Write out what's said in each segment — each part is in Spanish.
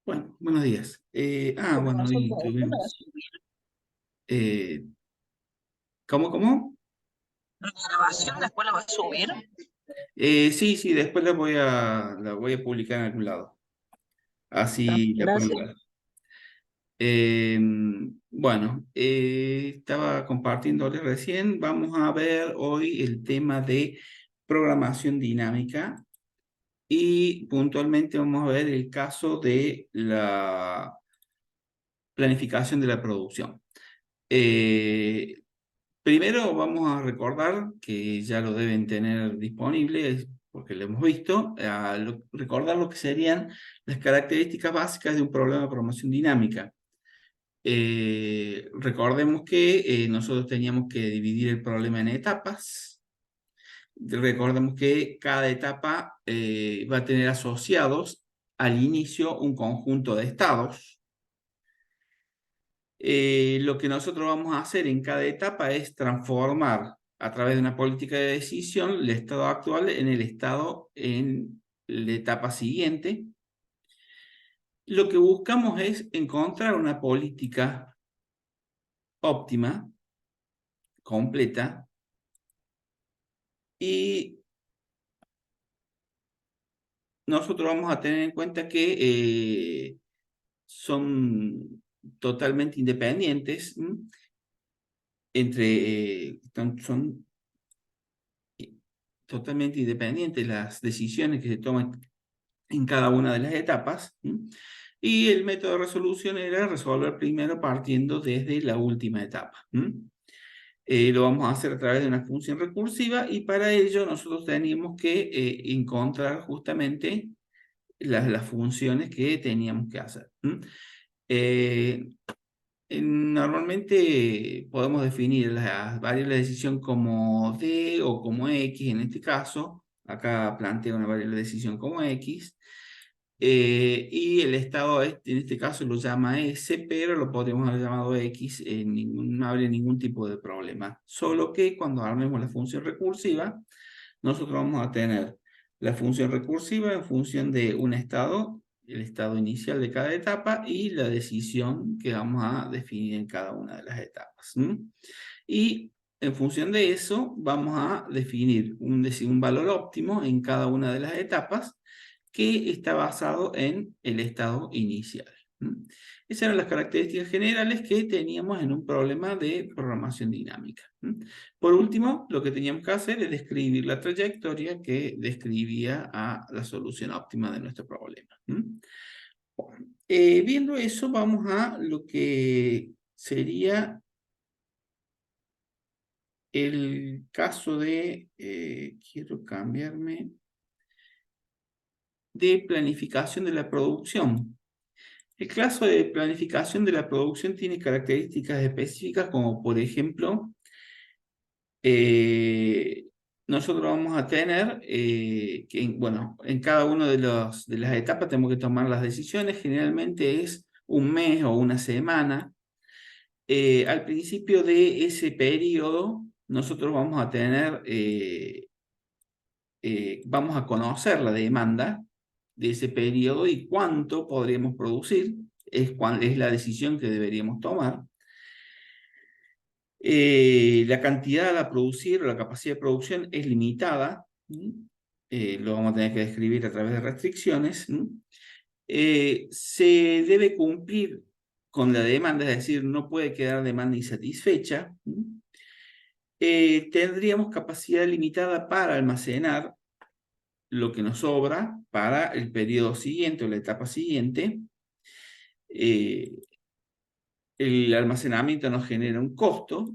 Bueno, buenos días. Bueno, Programación y todo, ¿cuándo va a tuvimos. subir? eh, ¿Cómo? ¿La grabación después la va a subir? Sí, sí, después la voy a publicar en algún lado. Así la pueden Gracias. ver. Eh, Estaba compartiéndoles recién. Vamos a ver hoy el tema de programación dinámica y puntualmente vamos a ver el caso de la planificación de la producción. Eh, Primero vamos a recordar que ya lo deben tener disponible, porque lo hemos visto, recordar lo que serían las características básicas de un problema de programación dinámica. Recordemos que nosotros teníamos que dividir el problema en etapas. Recordemos que cada etapa va a tener asociados al inicio un conjunto de estados. Lo que nosotros vamos a hacer en cada etapa es transformar a través de una política de decisión el estado actual en el estado en la etapa siguiente. Lo que buscamos es encontrar una política óptima, completa, y nosotros vamos a tener en cuenta que son totalmente independientes, son totalmente independientes las decisiones que se toman en cada una de las etapas. Y el método de resolución era resolver primero partiendo desde la última etapa. Lo vamos a hacer a través de una función recursiva y para ello nosotros teníamos que encontrar justamente las funciones que teníamos que hacer. Eh, Normalmente podemos definir las variables de decisión como D o como X en este caso. Acá plantea una variable de decisión como X. Y el estado en este caso lo llama S, pero lo podríamos haber llamado X, no habría ningún tipo de problema. Solo que cuando armemos la función recursiva, nosotros vamos a tener la función recursiva en función de un estado, el estado inicial de cada etapa y la decisión que vamos a definir en cada una de las etapas. Y en función de eso, vamos a definir un valor óptimo en cada una de las etapas que está basado en el estado inicial. Esas eran las características generales que teníamos en un problema de programación dinámica. Por último, lo que teníamos que hacer es describir la trayectoria que describía a la solución óptima de nuestro problema. Bueno, viendo eso, vamos a lo que sería el caso quiero cambiarme, de planificación de la producción. El caso de planificación de la producción tiene características específicas como por ejemplo, eh, nosotros vamos a tener bueno, en cada una de las etapas tenemos que tomar las decisiones, generalmente es un mes o una semana. Al principio de ese periodo, nosotros vamos a tener, vamos a conocer la demanda de ese periodo y cuánto podríamos producir, es la decisión que deberíamos tomar. La cantidad a producir o la capacidad de producción es limitada. Lo vamos a tener que describir a través de restricciones. Se debe cumplir con la demanda, es decir, no puede quedar demanda insatisfecha. Tendríamos capacidad limitada para almacenar lo que nos sobra para el periodo siguiente o la etapa siguiente. Eh, el almacenamiento nos genera un costo.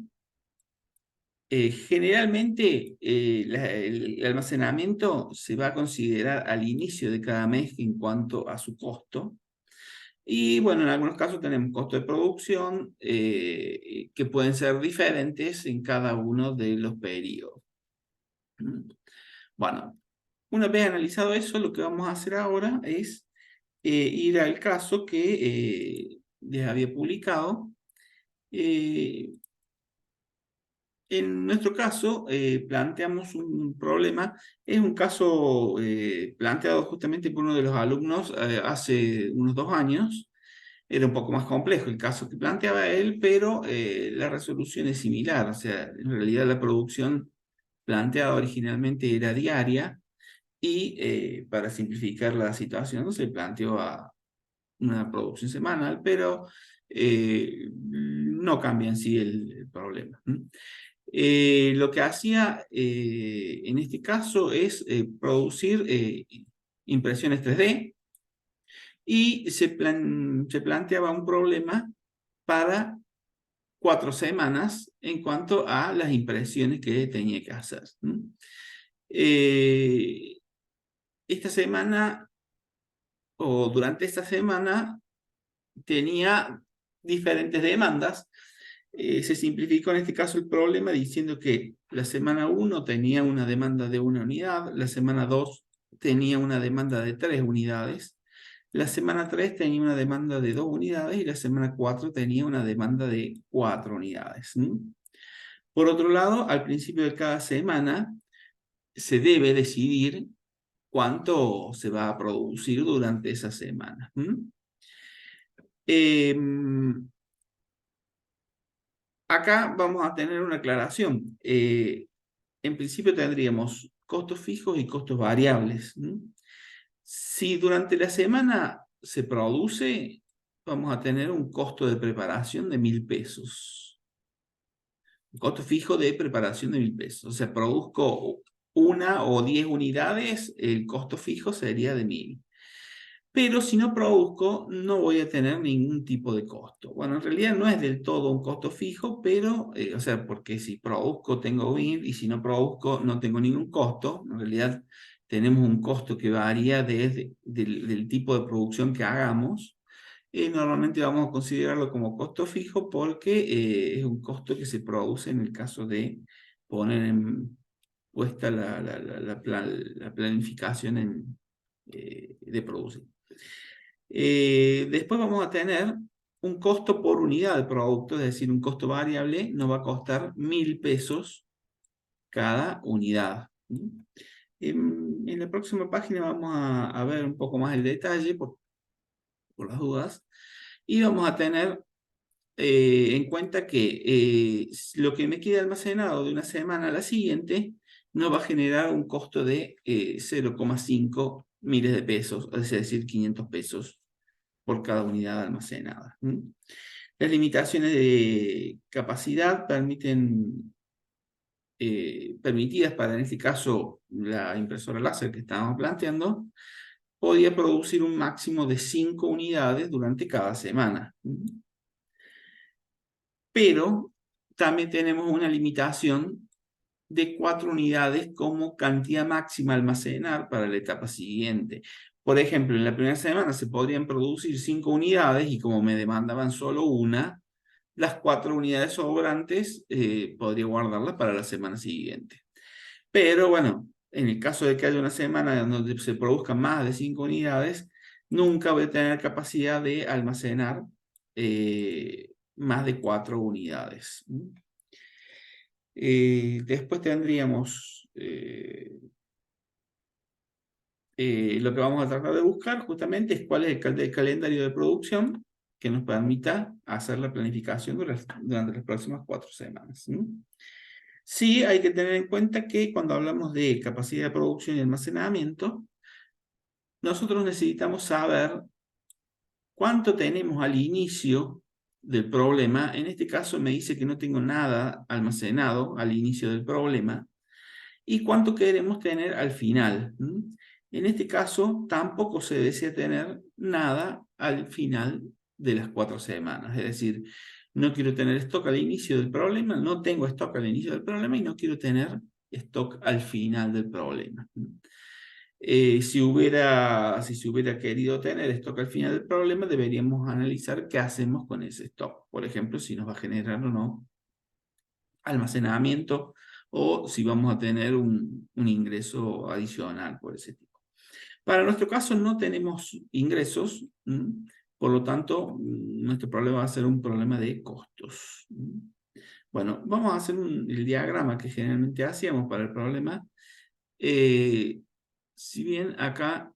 Generalmente el almacenamiento se va a considerar al inicio de cada mes en cuanto a su costo. Y bueno, en algunos casos tenemos costos de producción que pueden ser diferentes en cada uno de los periodos. Bueno, una vez analizado eso, lo que vamos a hacer ahora es ir al caso que les había publicado. eh, En nuestro caso, planteamos un problema, es un caso planteado justamente por uno de los alumnos hace unos 2 años. Era un poco más complejo el caso que planteaba él, pero la resolución es similar. O sea, en realidad la producción planteada originalmente era diaria y para simplificar la situación se planteó a una producción semanal, pero no cambia en sí el problema. Lo que hacía en este caso es producir impresiones 3D y se planteaba un problema para 4 semanas en cuanto a las impresiones que tenía que hacer. Eh, esta semana o durante esta semana tenía diferentes demandas. Se simplificó en este caso el problema diciendo que la semana 1 tenía una demanda de 1 unidad, la semana 2 tenía una demanda de 3 unidades, la semana 3 tenía una demanda de 2 unidades y la semana 4 tenía una demanda de 4 unidades. Por otro lado, al principio de cada semana se debe decidir cuánto se va a producir durante esa semana. Acá vamos a tener una aclaración. En principio tendríamos costos fijos y costos variables. Si durante la semana se produce, vamos a tener un costo de preparación de 1.000 pesos. Un costo fijo de preparación de 1.000 pesos. O sea, produzco 1 o 10 unidades, el costo fijo sería de 1.000. Pero si no produzco, no voy a tener ningún tipo de costo. Bueno, en realidad no es del todo un costo fijo, pero, o sea, porque si produzco tengo 1.000 y si no produzco no tengo ningún costo. En realidad tenemos un costo que varía del tipo de producción que hagamos. Normalmente vamos a considerarlo como costo fijo porque es un costo que se produce en el caso de poner en puesta la planificación de producir. Después vamos a tener un costo por unidad de producto, es decir, un costo variable nos va a costar 1.000 pesos cada unidad. En la próxima página vamos a ver un poco más el detalle por las dudas y vamos a tener en cuenta que lo que me queda almacenado de una semana a la siguiente nos va a generar un costo de 0,5 miles de pesos, es decir, 500 pesos por cada unidad almacenada. Las limitaciones de capacidad permitidas para, en este caso, la impresora láser que estábamos planteando, podía producir un máximo de 5 unidades durante cada semana. Pero también tenemos una limitación de 4 unidades como cantidad máxima a almacenar para la etapa siguiente. Por ejemplo, en la primera semana se podrían producir 5 unidades y como me demandaban solo una, las 4 unidades sobrantes podría guardarlas para la semana siguiente. Pero bueno, en el caso de que haya una semana donde se produzcan más de 5 unidades, nunca voy a tener capacidad de almacenar más de 4 unidades. Después tendríamos lo que vamos a tratar de buscar justamente es cuál es el calendario de producción que nos permita hacer la planificación durante las próximas 4 semanas. Sí, hay que tener en cuenta que cuando hablamos de capacidad de producción y almacenamiento, nosotros necesitamos saber cuánto tenemos al inicio del problema. En este caso me dice que no tengo nada almacenado al inicio del problema. ¿Y cuánto queremos tener al final? En este caso, tampoco se desea tener nada al final de las 4 semanas. Es decir, no quiero tener stock al inicio del problema, no tengo stock al inicio del problema y no quiero tener stock al final del problema. Si se hubiera querido tener stock al final del problema, deberíamos analizar qué hacemos con ese stock. Por ejemplo, si nos va a generar o no almacenamiento o si vamos a tener un ingreso adicional por ese tipo. Para nuestro caso no tenemos ingresos, por lo tanto nuestro problema va a ser un problema de costos. Bueno, vamos a hacer el diagrama que generalmente hacíamos para el problema. Eh, si bien acá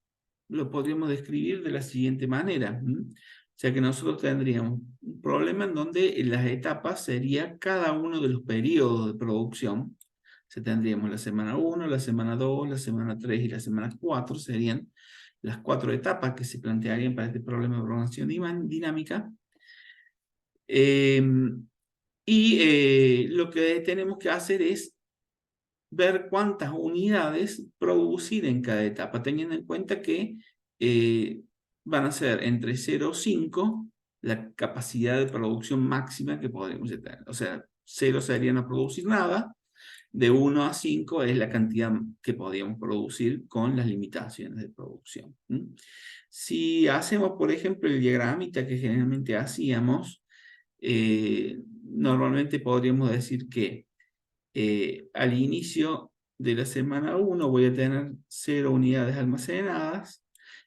lo podríamos describir de la siguiente manera. O sea que nosotros tendríamos un problema en donde las etapas sería cada uno de los periodos de producción. O sea, tendríamos la semana 1, la semana 2, la semana 3 y la semana 4 serían las 4 etapas que se plantearían para este problema de programación dinámica. Lo que tenemos que hacer es ver cuántas unidades producir en cada etapa, teniendo en cuenta que van a ser entre 0 y 5 la capacidad de producción máxima que podemos tener. O sea, 0 sería no producir nada, de 1 a 5 es la cantidad que podíamos producir con las limitaciones de producción. Si hacemos, por ejemplo, el diagramita que generalmente hacíamos, normalmente podríamos decir que al inicio de la semana 1 voy a tener 0 unidades almacenadas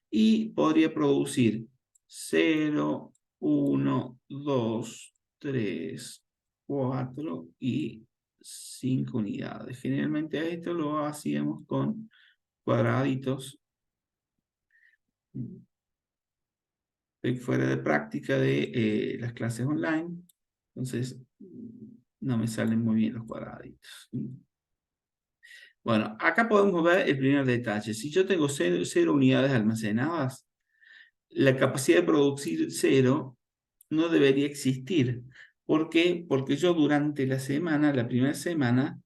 y podría producir 0, 1, 2, 3, 4 y 5 unidades. Generalmente esto lo hacíamos con cuadraditos. Estoy fuera de práctica de las clases online, entonces no me salen muy bien los cuadraditos. Bueno, acá podemos ver el primer detalle. Si yo tengo 0 unidades almacenadas, la capacidad de producir 0 no debería existir. ¿Por qué? Porque yo durante la semana, la primera semana,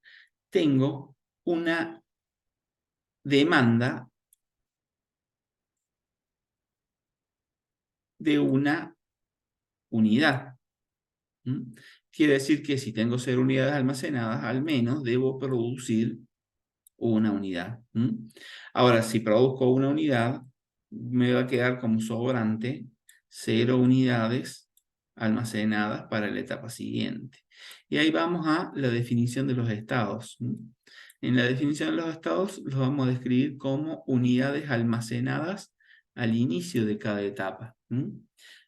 tengo una demanda de una unidad. Quiere decir que si tengo 0 unidades almacenadas, al menos debo producir una unidad. Ahora, si produzco una unidad, me va a quedar como sobrante 0 unidades almacenadas para la etapa siguiente. Y ahí vamos a la definición de los estados. En la definición de los estados los vamos a describir como unidades almacenadas al inicio de cada etapa.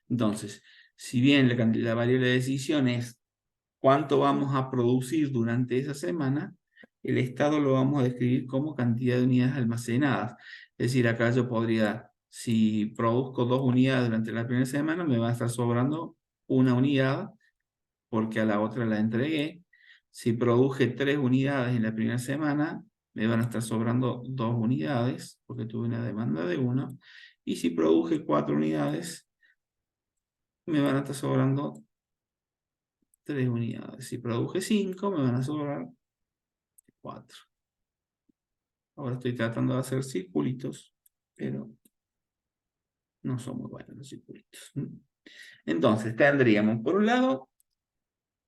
Entonces, si bien la variable de decisión es cuánto vamos a producir durante esa semana, el estado lo vamos a describir como cantidad de unidades almacenadas. Es decir, acá yo podría, si produzco 2 unidades durante la primera semana, me va a estar sobrando una unidad porque a la otra la entregué. Si produje 3 unidades en la primera semana, me van a estar sobrando 2 unidades porque tuve una demanda de 1. Y si produje 4 unidades, me van a estar sobrando 3 unidades. Si produje 5, me van a sobrar 4. Ahora estoy tratando de hacer circulitos, pero no son muy buenos los circulitos. Entonces, tendríamos por un lado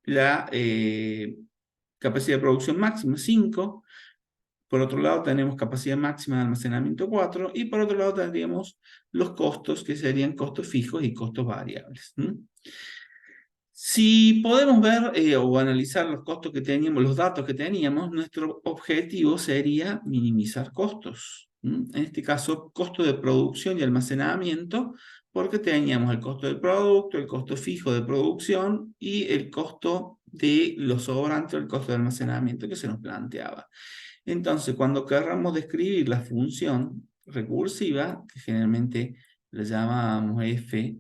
la capacidad de producción máxima 5, por otro lado tenemos capacidad máxima de almacenamiento 4, y por otro lado tendríamos los costos, que serían costos fijos y costos variables. Si podemos ver o analizar los costos que teníamos, los datos que teníamos, nuestro objetivo sería minimizar costos. En este caso, costo de producción y almacenamiento, porque teníamos el costo del producto, el costo fijo de producción y el costo de los sobrantes, el costo de almacenamiento que se nos planteaba. Entonces, cuando querramos describir la función recursiva, que generalmente la llamamos f,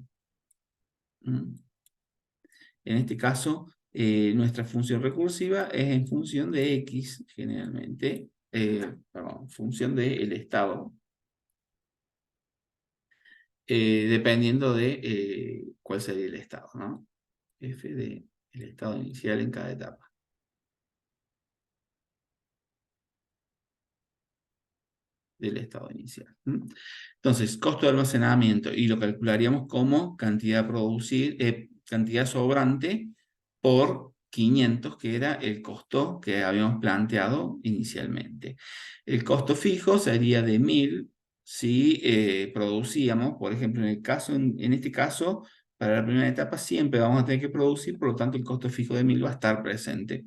en este caso, nuestra función recursiva es en función de x, generalmente, perdón, función del estado, dependiendo de cuál sería el estado, ¿no? F de el estado inicial en cada etapa. Del estado inicial. Entonces, costo de almacenamiento, y lo calcularíamos como cantidad cantidad sobrante por 500, que era el costo que habíamos planteado inicialmente. El costo fijo sería de 1000 si producíamos, por ejemplo, en este caso, para la primera etapa siempre vamos a tener que producir, por lo tanto el costo fijo de 1000 va a estar presente.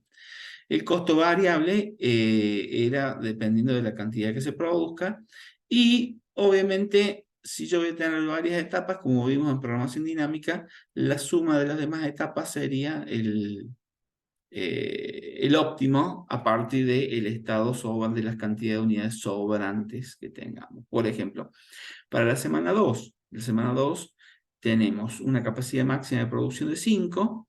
El costo variable era dependiendo de la cantidad que se produzca, y obviamente si yo voy a tener varias etapas, como vimos en programación dinámica, la suma de las demás etapas sería el óptimo a partir del estado de las cantidades de unidades sobrantes que tengamos. Por ejemplo, para la semana 2 tenemos una capacidad máxima de producción de 5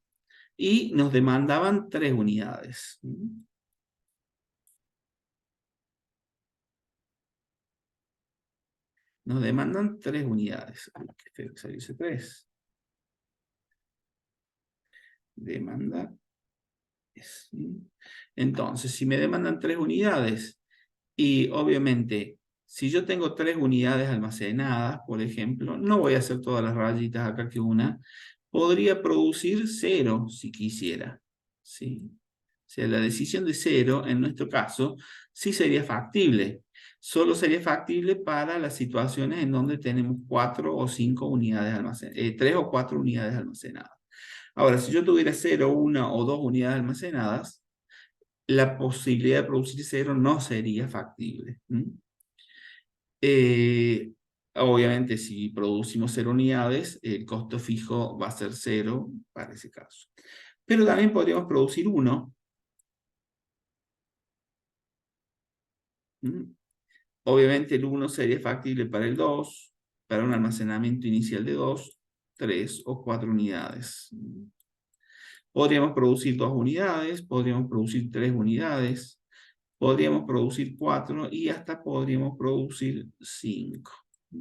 y nos demandaban 3 unidades. Nos demandan 3 unidades. Que salirse 3. Demanda. Entonces, si me demandan 3 unidades y obviamente si yo tengo 3 unidades almacenadas, por ejemplo, no voy a hacer todas las rayitas acá que una, podría producir 0 si quisiera. ¿Sí? O sea, la decisión de 0 en nuestro caso sí sería factible. Solo sería factible para las situaciones en donde tenemos 4 o 5 unidades almacenadas, 3 o 4 unidades almacenadas. Ahora, si yo tuviera 0, 1 o 2 unidades almacenadas, la posibilidad de producir 0 no sería factible. Eh, Obviamente, si producimos 0 unidades, el costo fijo va a ser 0 para ese caso. Pero también podríamos producir 1. Obviamente, el 1 sería factible para el 2, para un almacenamiento inicial de 2, 3 o 4 unidades. Podríamos producir 2 unidades, podríamos producir 3 unidades, podríamos producir 4 y hasta podríamos producir 5. O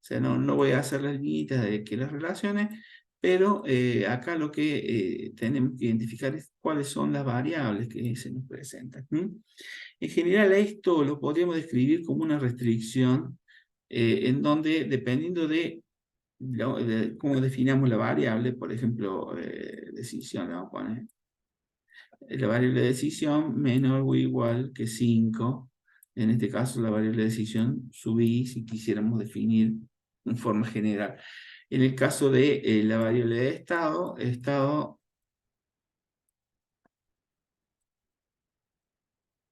sea, no voy a hacer las límites de que las relaciones, pero acá lo que tenemos que identificar es cuáles son las variables que se nos presentan. En general, esto lo podríamos describir como una restricción en donde, dependiendo de cómo definamos la variable, por ejemplo, decisión, le vamos a poner la variable de decisión menor o igual que 5. En este caso, la variable de decisión subí si quisiéramos definir en forma general. En el caso de la variable de estado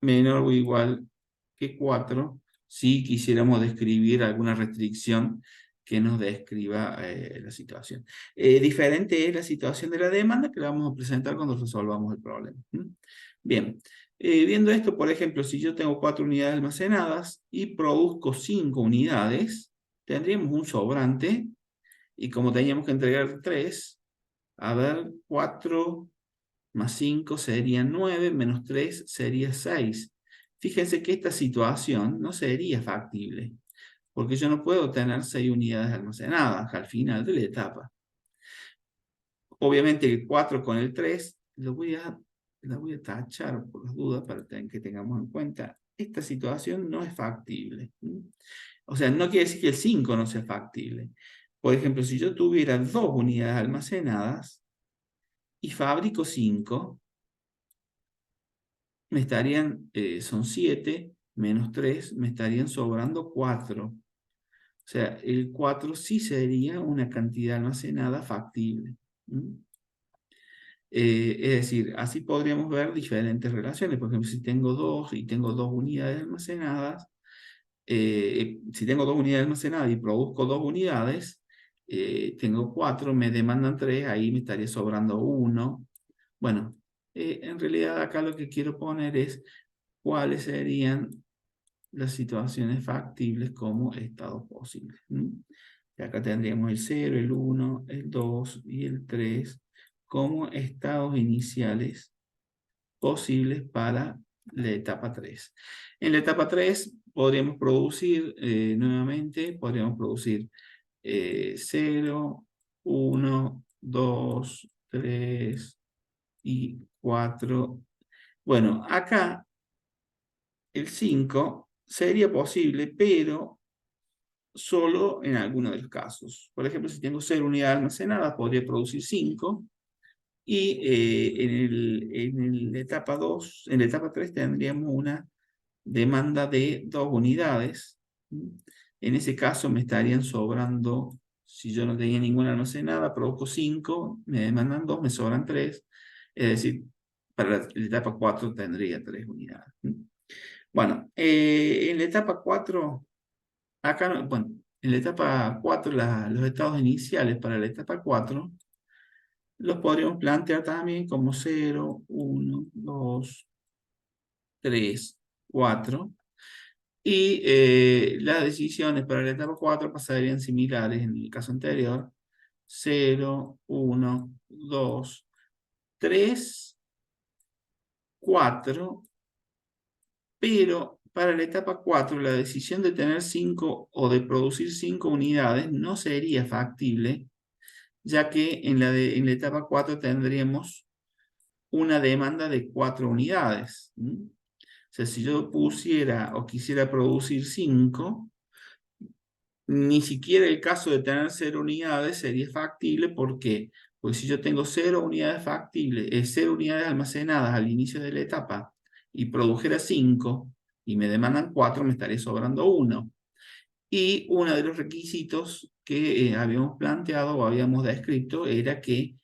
menor o igual que 4, si quisiéramos describir alguna restricción que nos describa la situación. Diferente es la situación de la demanda que la vamos a presentar cuando resolvamos el problema. Bien, viendo esto, por ejemplo, si yo tengo 4 unidades almacenadas y produzco 5 unidades, tendríamos un sobrante y como teníamos que entregar 3, a ver, 4 más 5 serían 9, menos 3 sería 6. Fíjense que esta situación no sería factible, porque yo no puedo tener 6 unidades almacenadas al final de la etapa. Obviamente el 4 con el 3 lo voy a tachar por las dudas para que tengamos en cuenta. Esta situación no es factible. O sea, no quiere decir que el 5 no sea factible. Por ejemplo, si yo tuviera 2 unidades almacenadas y fabrico 5, me estarían, son 7, menos 3, me estarían sobrando 4. O sea, el 4 sí sería una cantidad almacenada factible. Es decir, así podríamos ver diferentes relaciones. Por ejemplo, si tengo 2 y tengo 2 unidades almacenadas, si tengo 2 unidades almacenadas y produzco 2 unidades, tengo 4, me demandan 3, ahí me estaría sobrando 1. Bueno, en realidad acá lo que quiero poner es cuáles serían las situaciones factibles como estados posibles. Y acá tendríamos el 0, el 1, el 2 y el 3 como estados iniciales posibles para la etapa 3. En la etapa 3 podríamos producir, nuevamente, podríamos producir 0, 1, 2, 3 y 4. Bueno, acá el 5 sería posible, pero solo en algunos de los casos. Por ejemplo, si tengo 0 unidades almacenadas, podría producir 5. Y en la etapa 2, en la etapa 3 tendríamos una demanda de 2 unidades. En ese caso me estarían sobrando, si yo no tenía ninguna almacenada, produzco 5, me demandan 2, me sobran 3. Es decir, para la etapa 4 tendría 3 unidades. Bueno, en la etapa 4, acá, bueno, en la etapa 4, los estados iniciales para la etapa 4 los podríamos plantear también como 0, 1, 2, 3, 4. Y las decisiones para la etapa 4 pasarían similares en el caso anterior. 0, 1, 2, 3, 4. Pero para la etapa 4 la decisión de tener 5 o de producir 5 unidades no sería factible, ya que en la etapa 4 tendríamos una demanda de 4 unidades. O sea, si yo pusiera o quisiera producir 5, ni siquiera el caso de tener 0 unidades sería factible. ¿Por qué? Porque si yo tengo 0 unidades factibles, 0 unidades almacenadas al inicio de la etapa y produjera 5 y me demandan 4, me estaría sobrando 1. Y uno de los requisitos que habíamos planteado o habíamos descrito era que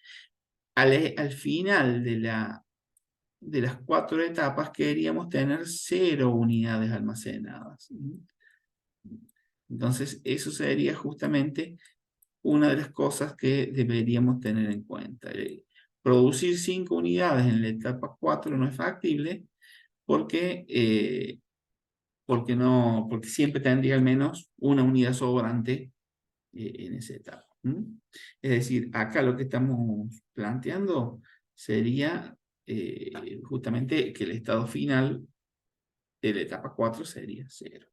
al final de las 4 etapas queríamos tener 0 unidades almacenadas. Entonces, eso sería justamente una de las cosas que deberíamos tener en cuenta. Producir 5 unidades en la etapa 4 no es factible porque, porque siempre tendría al menos una unidad sobrante en esa etapa. Es decir, acá lo que estamos planteando sería justamente que el estado final de la etapa 4 sería 0.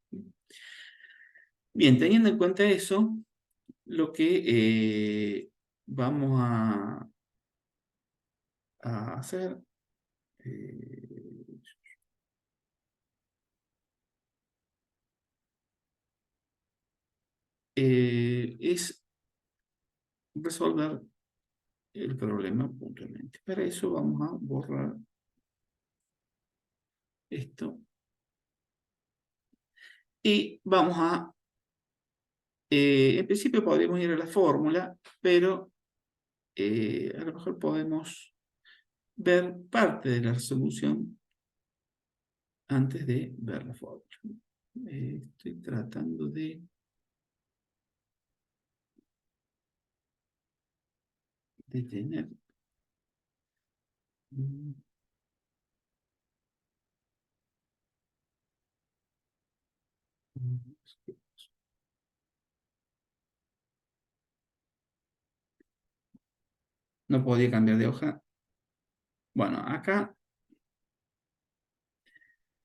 Bien, teniendo en cuenta eso, lo que vamos a hacer eh, es resolver el problema puntualmente. Para eso vamos a borrar esto y vamos en principio podríamos ir a la fórmula, pero a lo mejor podemos ver parte de la resolución antes de ver la fórmula. Estoy tratando de tener... No podía cambiar de hoja. Bueno, acá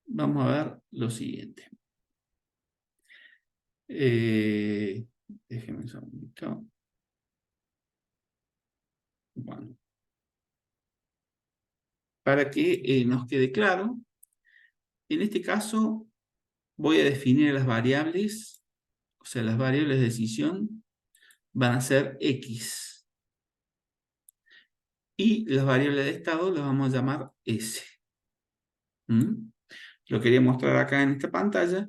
vamos a ver lo siguiente. Déjenme un segundito. Bueno, para que nos quede claro, en este caso voy a definir las variables, o sea, las variables de decisión van a ser X. Y las variables de estado las vamos a llamar S. Lo quería mostrar acá en esta pantalla,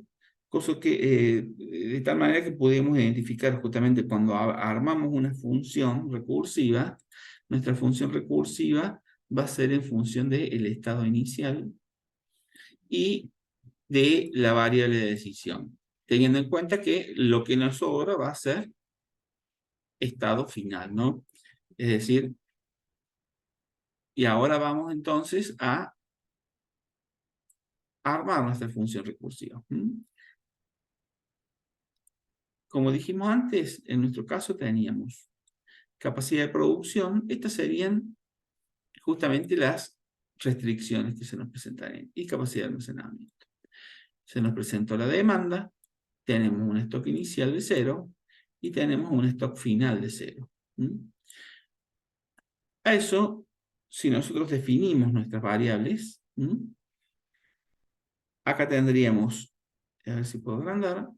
cosa que de tal manera que pudimos identificar justamente cuando armamos una función recursiva, nuestra función recursiva va a ser en función del estado inicial y de la variable de decisión, teniendo en cuenta que lo que nos sobra va a ser estado final, ¿no? Es decir, y ahora vamos entonces a armar nuestra función recursiva. Como dijimos antes, en nuestro caso teníamos capacidad de producción. Estas serían justamente las restricciones que se nos presentarían. Y capacidad de almacenamiento. Se nos presentó la demanda, tenemos un stock inicial de 0 y tenemos un stock final de 0. A eso, si nosotros definimos nuestras variables, acá tendríamos, a ver si puedo agrandar,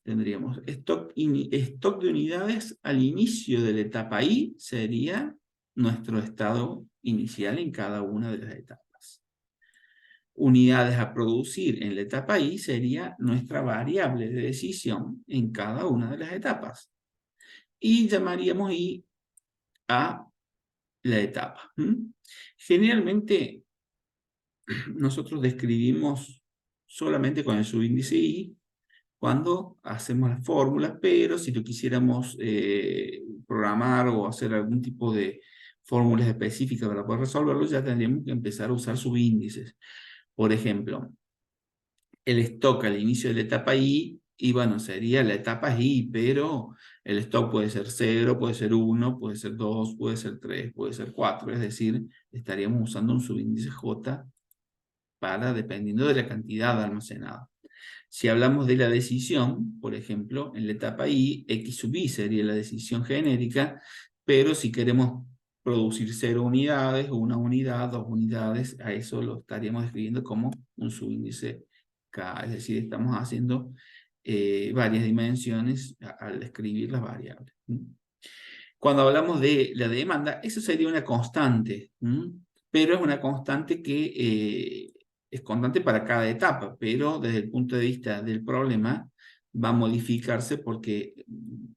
tendríamos stock de unidades al inicio de la etapa I, sería nuestro estado inicial en cada una de las etapas. Unidades a producir en la etapa I sería nuestra variable de decisión en cada una de las etapas. Y llamaríamos I a la etapa. Generalmente nosotros describimos solamente con el subíndice I cuando hacemos las fórmulas, pero si lo quisiéramos programar o hacer algún tipo de fórmulas específicas para poder resolverlo, ya tendríamos que empezar a usar subíndices. Por ejemplo, el stock al inicio de la etapa I, y bueno, sería la etapa I, pero el stock puede ser 0, puede ser 1, puede ser 2, puede ser 3, puede ser 4, es decir, estaríamos usando un subíndice J para, dependiendo de la cantidad almacenada. Si hablamos de la decisión, por ejemplo, en la etapa I, X sub I sería la decisión genérica, pero si queremos producir 0 unidades, 1 unidad, 2 unidades, a eso lo estaríamos escribiendo como un subíndice K, es decir, estamos haciendo varias dimensiones al escribir las variables. Cuando hablamos de la demanda, eso sería una constante, pero es una constante que es constante para cada etapa, pero desde el punto de vista del problema va a modificarse porque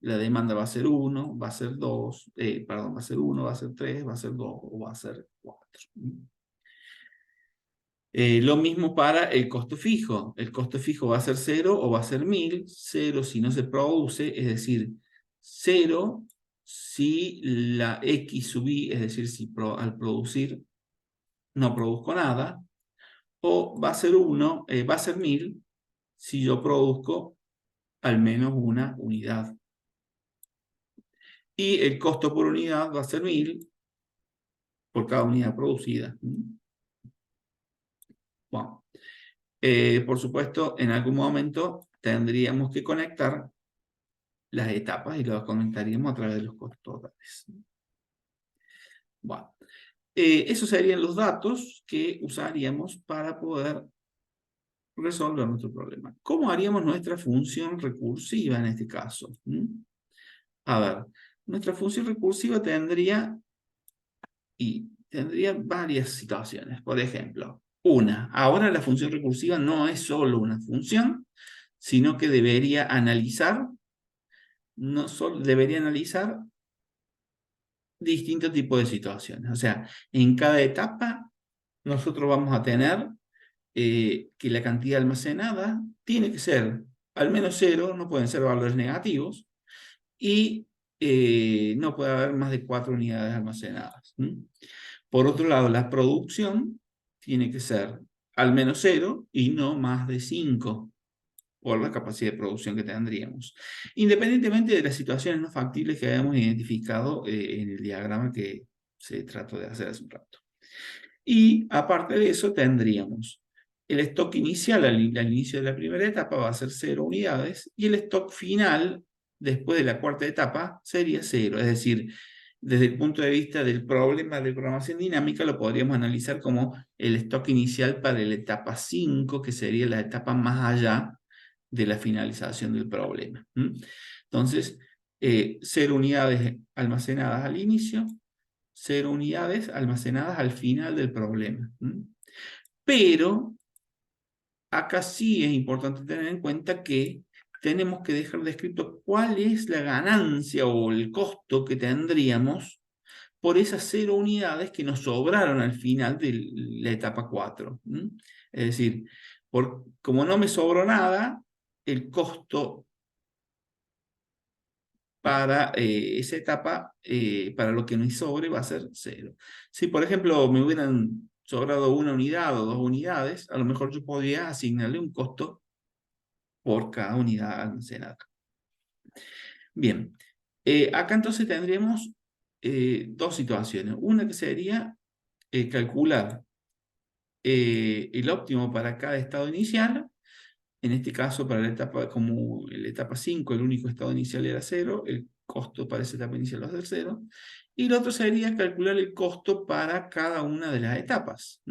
la demanda va a ser 1, va a ser 2, perdón, va a ser 1, va a ser 3, va a ser 2 o va a ser 4. Lo mismo para el costo fijo. El costo fijo va a ser 0 o va a ser 1000. 0 si no se produce, es decir, 0 si la X sub I, es decir, si al producir no produzco nada. O va a ser 1, va a ser 1000 si yo produzco al menos una unidad. Y el costo por unidad va a ser 1000 por cada unidad producida. Bueno, por supuesto, en algún momento tendríamos que conectar las etapas y las conectaríamos a través de los costos totales. Bueno, esos serían los datos que usaríamos para poder resolver nuestro problema. ¿Cómo haríamos nuestra función recursiva en este caso? A ver, nuestra función recursiva tendría varias situaciones. Por ejemplo, ahora la función recursiva no es solo una función, sino que debería analizar, no solo debería analizar distintos tipos de situaciones. O sea, en cada etapa nosotros vamos a tener que la cantidad almacenada tiene que ser al menos 0, no pueden ser valores negativos, y no puede haber más de 4 unidades almacenadas. Por otro lado, la producción tiene que ser al menos 0 y no más de 5 por la capacidad de producción que tendríamos. Independientemente de las situaciones no factibles que hayamos identificado en el diagrama que se trató de hacer hace un rato. Y aparte de eso tendríamos el stock inicial al inicio de la primera etapa va a ser 0 unidades y el stock final después de la cuarta etapa sería 0. Es decir, desde el punto de vista del problema de programación dinámica lo podríamos analizar como el stock inicial para la etapa 5, que sería la etapa más allá de la finalización del problema. Entonces, 0 unidades almacenadas al inicio, 0 unidades almacenadas al final del problema. Pero acá sí es importante tener en cuenta que tenemos que dejar descrito cuál es la ganancia o el costo que tendríamos por esas 0 unidades que nos sobraron al final de la etapa 4. Es decir, como no me sobró nada, el costo para esa etapa, para lo que me sobre, va a ser 0. Si, por ejemplo, me hubieran sobrado una unidad o 2 unidades, a lo mejor yo podría asignarle un costo por cada unidad almacenada. Bien, acá entonces tendríamos dos situaciones. Una que sería calcular el óptimo para cada estado inicial. En este caso, para la etapa, como la etapa 5, el único estado inicial era 0, el costo para esa etapa inicial va a ser 0. Y lo otro sería calcular el costo para cada una de las etapas.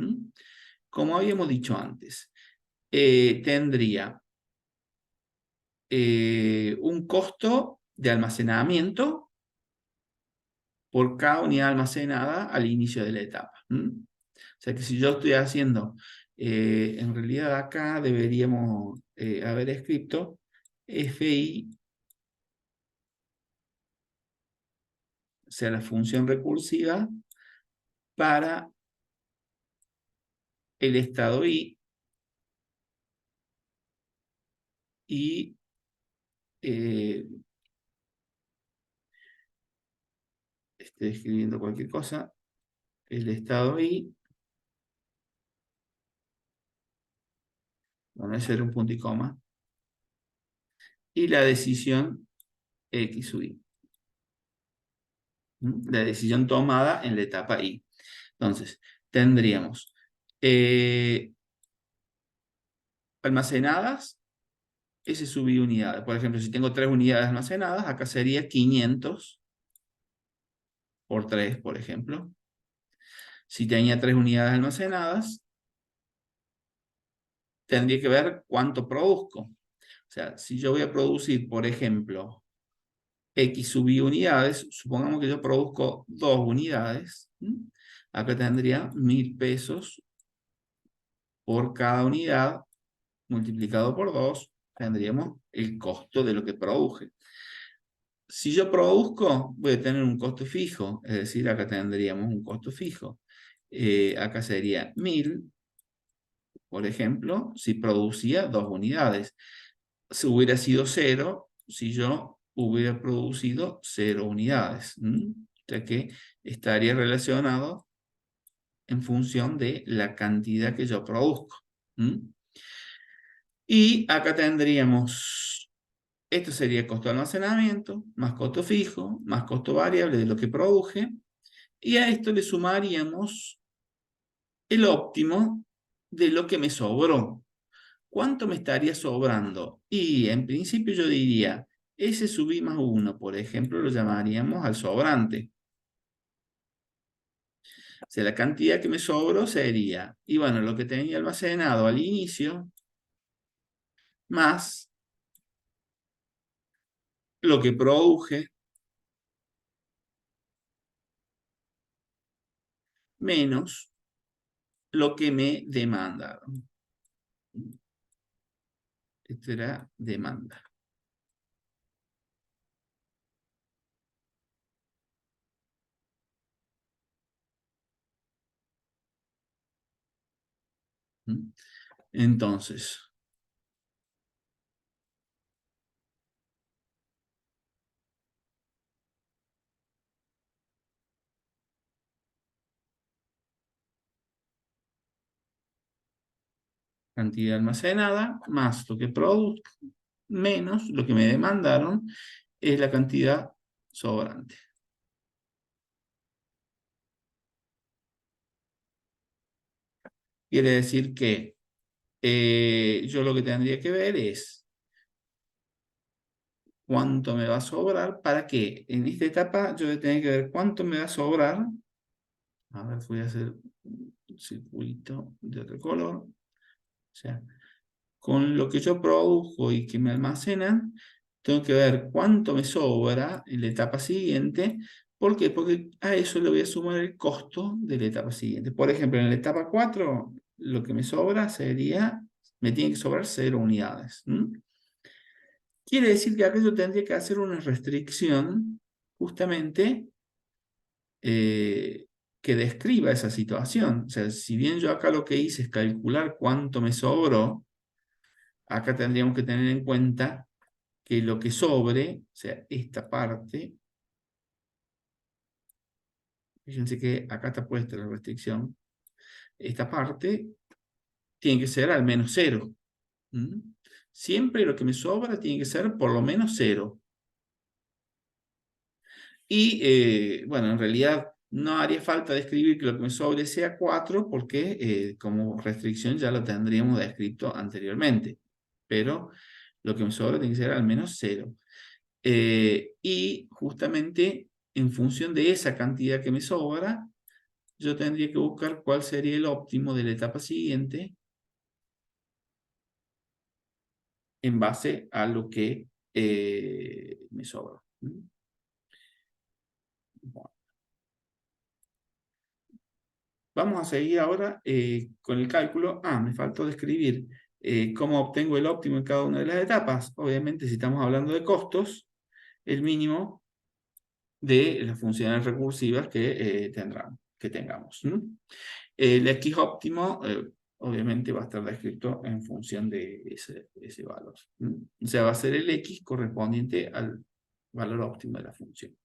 Como habíamos dicho antes, tendría un costo de almacenamiento por cada unidad almacenada al inicio de la etapa. O sea que si yo estoy haciendo, en realidad acá deberíamos haber escrito FI, o sea, la función recursiva para el estado I y estoy escribiendo cualquier cosa, el estado y, bueno, ese era un punto y coma, y la decisión X sub Y. La decisión tomada en la etapa Y. Entonces, tendríamos almacenadas, S sub Y unidades. Por ejemplo, si tengo 3 unidades almacenadas, acá sería 500 por 3, por ejemplo. Si tenía 3 unidades almacenadas, tendría que ver cuánto produzco. O sea, si yo voy a producir, por ejemplo, X sub Y unidades, supongamos que yo produzco 2 unidades, acá tendría 1000 pesos por cada unidad, multiplicado por 2, tendríamos el costo de lo que produje. Si yo produzco, voy a tener un costo fijo, es decir, acá tendríamos un costo fijo. Acá sería 1000, por ejemplo, si producía 2 unidades. Si hubiera sido 0, si yo hubiera producido 0 unidades. O sea que estaría relacionado en función de la cantidad que yo produzco. Y acá tendríamos, esto sería costo de almacenamiento, más costo fijo, más costo variable de lo que produje, y a esto le sumaríamos el óptimo de lo que me sobró. ¿Cuánto me estaría sobrando? Y en principio yo diría, S sub I más 1, por ejemplo, lo llamaríamos al sobrante. O sea, la cantidad que me sobró sería, y bueno, lo que tenía almacenado al inicio, más lo que produje, menos lo que me demandaron. Esto era demanda. Entonces, cantidad almacenada más lo que produzco, menos lo que me demandaron, es la cantidad sobrante. Quiere decir que yo lo que tendría que ver es cuánto me va a sobrar, para que en esta etapa yo voy a tener que ver cuánto me va a sobrar. A ver, voy a hacer un circuito de otro color. O sea, con lo que yo produjo y que me almacenan, tengo que ver cuánto me sobra en la etapa siguiente. ¿Por qué? Porque a eso le voy a sumar el costo de la etapa siguiente. Por ejemplo, en la etapa 4, lo que me sobra sería, me tiene que sobrar 0 unidades. Quiere decir que acá yo tendría que hacer una restricción justamente que describa esa situación. O sea, si bien yo acá lo que hice es calcular cuánto me sobró, acá tendríamos que tener en cuenta que lo que sobre, o sea, esta parte, fíjense que acá está puesta la restricción, esta parte tiene que ser al menos 0. Siempre lo que me sobra tiene que ser por lo menos 0. Y bueno, en realidad no haría falta describir que lo que me sobre sea 4 porque como restricción ya lo tendríamos descrito anteriormente. Pero lo que me sobra tiene que ser al menos 0. Y justamente en función de esa cantidad que me sobra, yo tendría que buscar cuál sería el óptimo de la etapa siguiente en base a lo que me sobra. Bueno, vamos a seguir ahora con el cálculo. Me faltó describir cómo obtengo el óptimo en cada una de las etapas. Obviamente, si estamos hablando de costos, el mínimo de las funciones recursivas que tengamos. El X óptimo, obviamente, va a estar descrito en función de ese valor. O sea, va a ser el X correspondiente al valor óptimo de la función.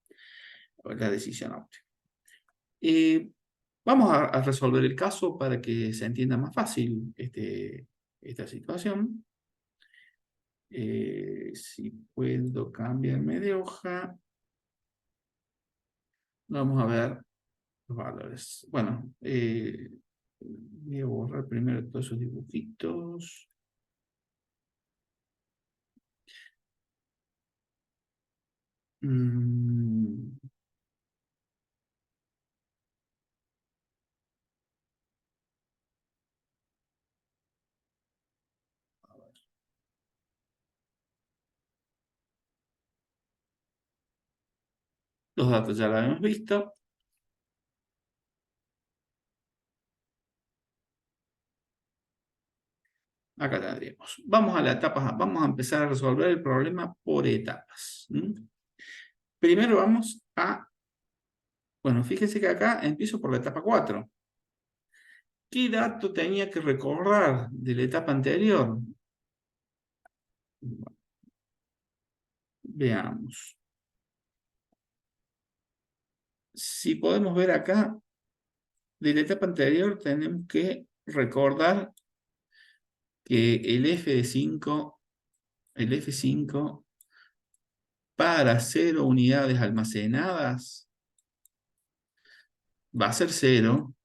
la decisión óptima. Vamos a resolver el caso para que se entienda más fácil esta situación. Si puedo cambiarme de hoja, vamos a ver los valores. Bueno, voy a borrar primero todos esos dibujitos. Mm, los datos ya los hemos visto. Acá tendríamos. Vamos a la etapa, vamos a empezar a resolver el problema por etapas. Primero vamos a, bueno, fíjense que acá empiezo por la etapa 4. ¿Qué dato tenía que recordar de la etapa anterior? Bueno, veamos. Si podemos ver acá, de la etapa anterior tenemos que recordar que el F5 para 0 unidades almacenadas va a ser 0,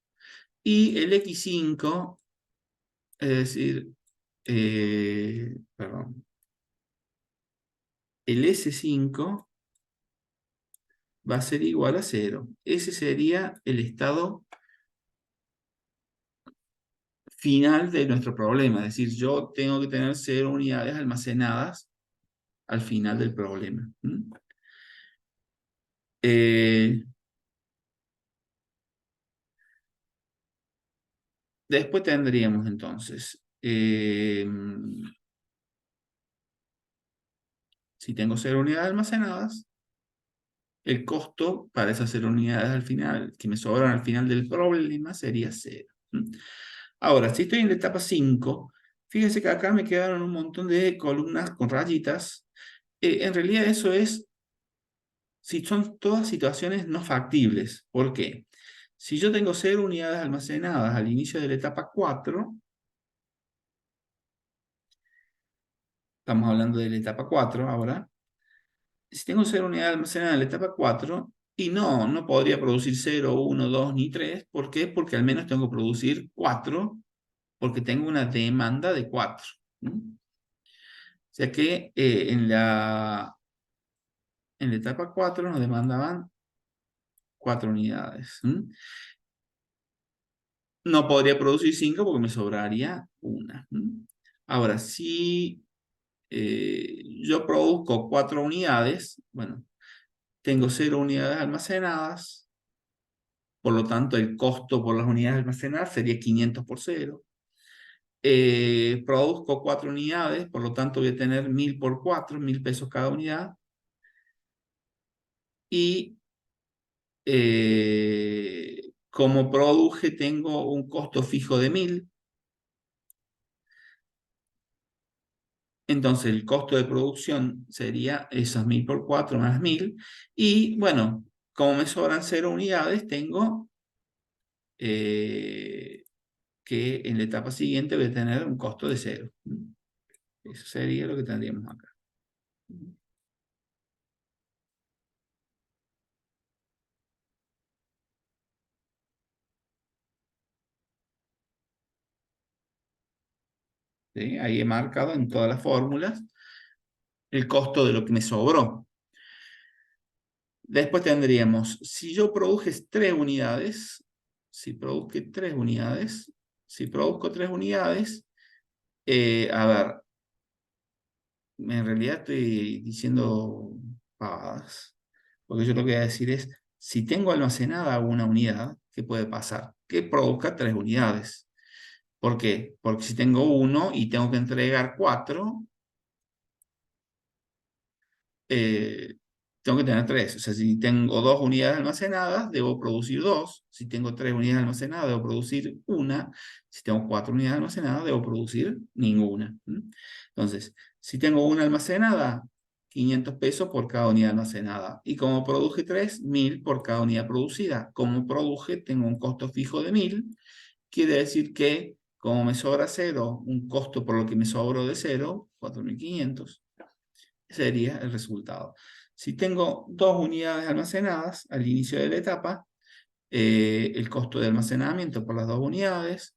y el X5, es decir, perdón, el S5 va a ser igual a 0. Ese sería el estado final de nuestro problema. Es decir, yo tengo que tener 0 unidades almacenadas al final del problema. Después tendríamos entonces, si tengo 0 unidades almacenadas, el costo para esas 0 unidades al final, que me sobran al final del problema, sería 0. Ahora, si estoy en la etapa 5, fíjense que acá me quedaron un montón de columnas con rayitas. En realidad eso es, si son todas situaciones no factibles. ¿Por qué? Si yo tengo 0 unidades almacenadas al inicio de la etapa 4, estamos hablando de la etapa 4 ahora, si tengo 0 unidades almacenadas en la etapa 4, y no podría producir 0, 1, 2 ni 3, ¿por qué? Porque al menos tengo que producir 4, porque tengo una demanda de 4. O sea que en la etapa 4 nos demandaban 4 unidades. No podría producir 5 porque me sobraría una. Ahora, si yo produzco 4 unidades, bueno, tengo 0 unidades almacenadas, por lo tanto el costo por las unidades almacenadas sería 500 por 0. Produzco 4 unidades, por lo tanto voy a tener 1000 por 4, 1000 pesos cada unidad. Y como produje tengo un costo fijo de 1000, entonces el costo de producción sería esas 1000 por 4 más 1000, y bueno, como me sobran 0 unidades, tengo que en la etapa siguiente voy a tener un costo de 0. Eso sería lo que tendríamos acá. ¿Sí? Ahí he marcado en todas las fórmulas el costo de lo que me sobró. Después tendríamos, si yo produje 3 unidades, si produzco 3 unidades, a ver, en realidad estoy diciendo pavadas, porque yo lo que voy a decir es, si tengo almacenada una unidad, ¿qué puede pasar? Que produzca 3 unidades. ¿Por qué? Porque si tengo 1 y tengo que entregar 4, tengo que tener 3. O sea, si tengo 2 unidades almacenadas, debo producir 2. Si tengo 3 unidades almacenadas, debo producir una. Si tengo 4 unidades almacenadas, debo producir ninguna. Entonces, si tengo una almacenada, 500 pesos por cada unidad almacenada. Y como produje 3, 1000 por cada unidad producida. Como produje, tengo un costo fijo de 1000. Quiere decir que, como me sobra 0, un costo por lo que me sobró de 0, 4500. Sería el resultado. Si tengo 2 unidades almacenadas al inicio de la etapa, el costo de almacenamiento por las 2 unidades,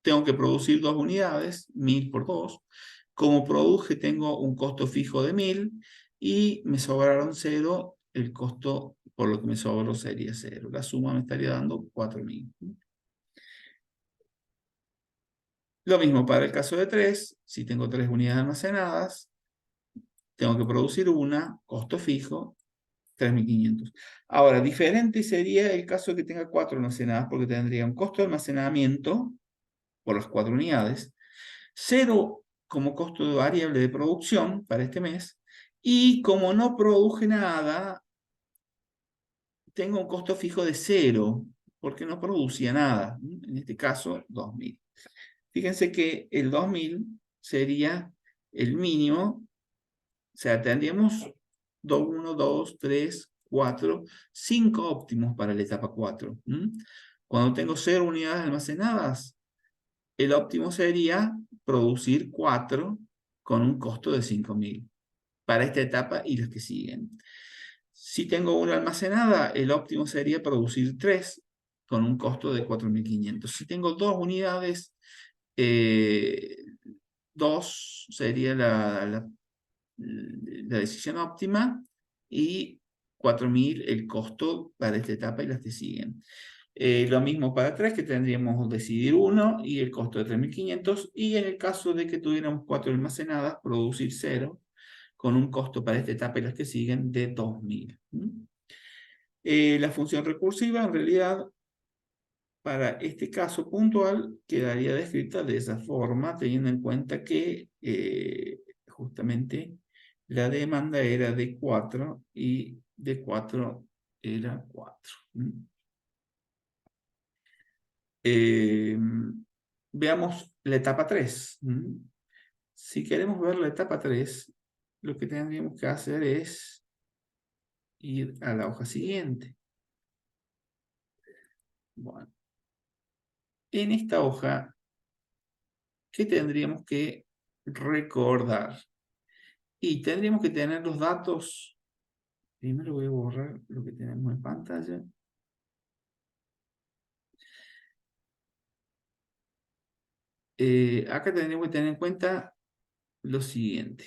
tengo que producir 2 unidades, 1000 por 2. Como produje, tengo un costo fijo de 1000 y me sobraron 0, el costo por lo que me sobró sería 0. La suma me estaría dando 4000. Lo mismo para el caso de 3, si tengo 3 unidades almacenadas, tengo que producir una, costo fijo, 3500. Ahora, diferente sería el caso que tenga 4 almacenadas, porque tendría un costo de almacenamiento por las 4 unidades, 0 como costo de variable de producción para este mes, y como no produje nada, tengo un costo fijo de 0, porque no producía nada. En este caso, 2000. Fíjense que el 2000 sería el mínimo, o sea, tendríamos 1, 2, 3, 4, 5 óptimos para la etapa 4. Cuando tengo 0 unidades almacenadas, el óptimo sería producir 4 con un costo de 5000 para esta etapa y las que siguen. Si tengo una almacenada, el óptimo sería producir 3 con un costo de 4500. Si tengo 2 unidades, 2 sería la decisión óptima y 4000 el costo para esta etapa y las que siguen. Lo mismo para 3, que tendríamos que decidir 1 y el costo de 3500. Y en el caso de que tuviéramos 4 almacenadas, producir 0 con un costo para esta etapa y las que siguen de 2000. La función recursiva, en realidad, para este caso puntual, quedaría descrita de esa forma, teniendo en cuenta que justamente la demanda era de 4 y de 4 era 4. Veamos la etapa 3. Si queremos ver la etapa 3, lo que tendríamos que hacer es ir a la hoja siguiente. Bueno, en esta hoja, ¿qué tendríamos que recordar? Y tendríamos que tener los datos. Primero voy a borrar lo que tenemos en pantalla. Acá tendríamos que tener en cuenta lo siguiente.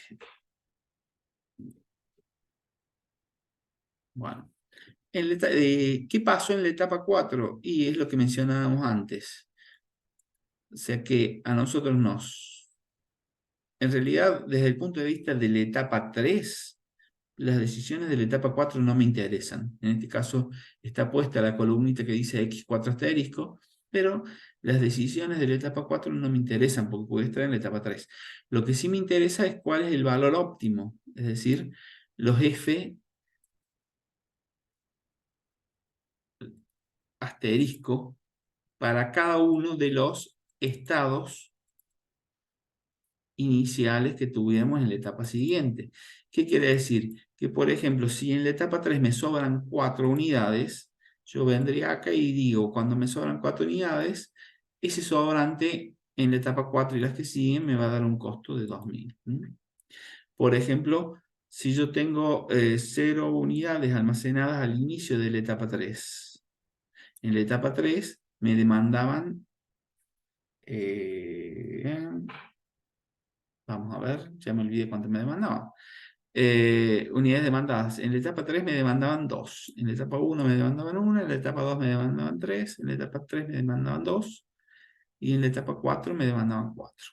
Bueno, ¿qué pasó en la etapa 4? Y es lo que mencionábamos antes. O sea que a nosotros en realidad, desde el punto de vista de la etapa 3, las decisiones de la etapa 4 no me interesan. En este caso está puesta la columnita que dice X4 asterisco, pero las decisiones de la etapa 4 no me interesan porque puede estar en la etapa 3. Lo que sí me interesa es cuál es el valor óptimo, es decir, los F asterisco para cada uno de los estados iniciales que tuviéramos en la etapa siguiente. ¿Qué quiere decir? Que, por ejemplo, si en la etapa 3 me sobran 4 unidades, yo vendría acá y digo, cuando me sobran 4 unidades, ese sobrante en la etapa 4 y las que siguen me va a dar un costo de 2000. Por ejemplo, si yo tengo 0 unidades almacenadas al inicio de la etapa 3, en la etapa 3 me demandaban vamos a ver, ya me olvidé cuánto me demandaban. Unidades demandadas. En la etapa 3 me demandaban 2. En la etapa 1 me demandaban 1. En la etapa 2 me demandaban 3. En la etapa 3 me demandaban 2. Y en la etapa 4 me demandaban 4.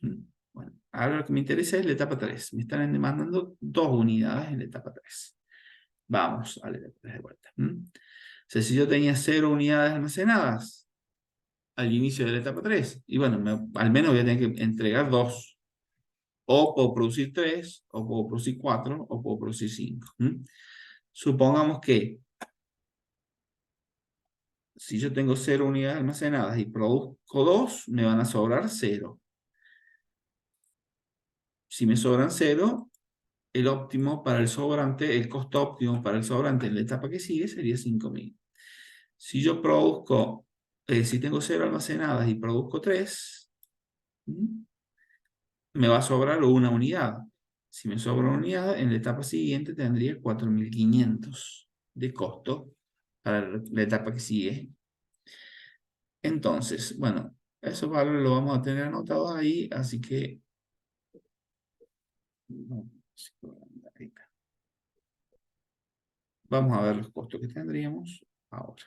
Bueno, ahora lo que me interesa es la etapa 3. Me están demandando 2 unidades en la etapa 3. Vamos a la etapa 3 de vuelta. O sea, si yo tenía 0 unidades almacenadas al inicio de la etapa 3, y bueno, al menos voy a tener que entregar 2. O puedo producir 3, o puedo producir 4, o puedo producir 5. Supongamos que si yo tengo 0 unidades almacenadas y produzco 2, me van a sobrar 0. Si me sobran 0, el óptimo para el sobrante, el costo óptimo para el sobrante en la etapa que sigue sería 5.000. Si yo produzco, si tengo 0 almacenadas y produzco 3, me va a sobrar una unidad. Si me sobra una unidad, en la etapa siguiente tendría 4.500 de costo para la etapa que sigue. Entonces, bueno, esos valores los vamos a tener anotados ahí, así que vamos a ver los costos que tendríamos ahora.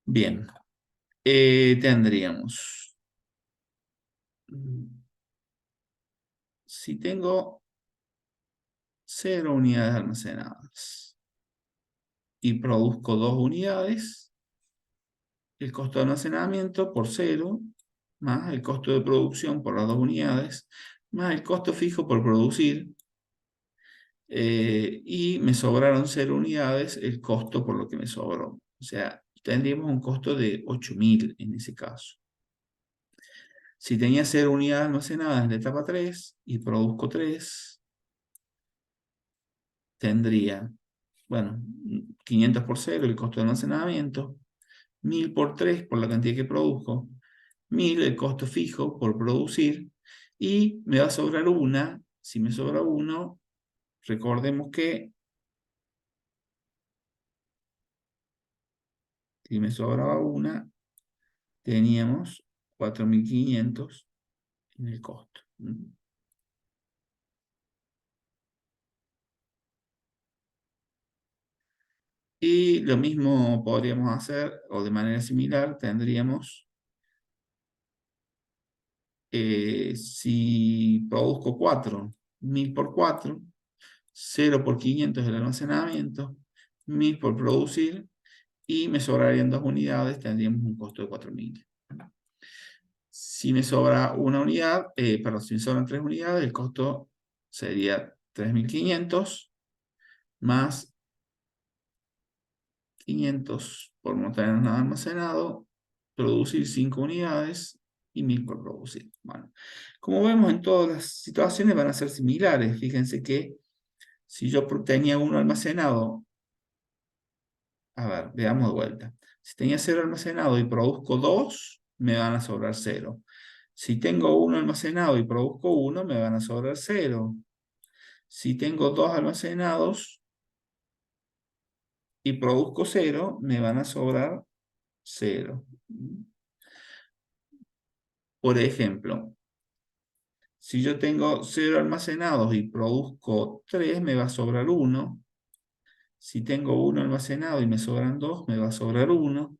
Bien, tendríamos, si tengo 0 unidades almacenadas y produzco 2 unidades, el costo de almacenamiento por 0, más el costo de producción por las 2 unidades, más el costo fijo por producir, y me sobraron 0 unidades, el costo por lo que me sobró. O sea, tendríamos un costo de 8.000 en ese caso. Si tenía 0 unidades almacenadas en la etapa 3 y produzco 3, tendría, bueno, 500 por 0 el costo de almacenamiento, 1.000 por 3 por la cantidad que produjo, 1.000 el costo fijo por producir, y me va a sobrar una. Si me sobra uno, recordemos que si me sobraba una, teníamos 4.500 en el costo. Y lo mismo podríamos hacer, o de manera similar, tendríamos, si produzco 4, 1.000 por 4, 0 por 500 el almacenamiento, 1.000 por producir, y me sobrarían 2 unidades, tendríamos un costo de 4.000. Si me sobra una unidad, perdón, si me sobran 3 unidades, el costo sería 3.500 más 500 por no tener nada almacenado, producir 5 unidades y 1.000 por producir. Bueno, como vemos, en todas las situaciones van a ser similares. Fíjense que si yo tenía uno almacenado, a ver, veamos de vuelta. Si tenía 0 almacenado y produzco 2, me van a sobrar 0. Si tengo 1 almacenado y produzco 1, me van a sobrar 0. Si tengo 2 almacenados y produzco 0, me van a sobrar 0. Por ejemplo, si yo tengo 0 almacenados y produzco 3, me va a sobrar 1. Si tengo 1 almacenado y me sobran 2, me va a sobrar 1.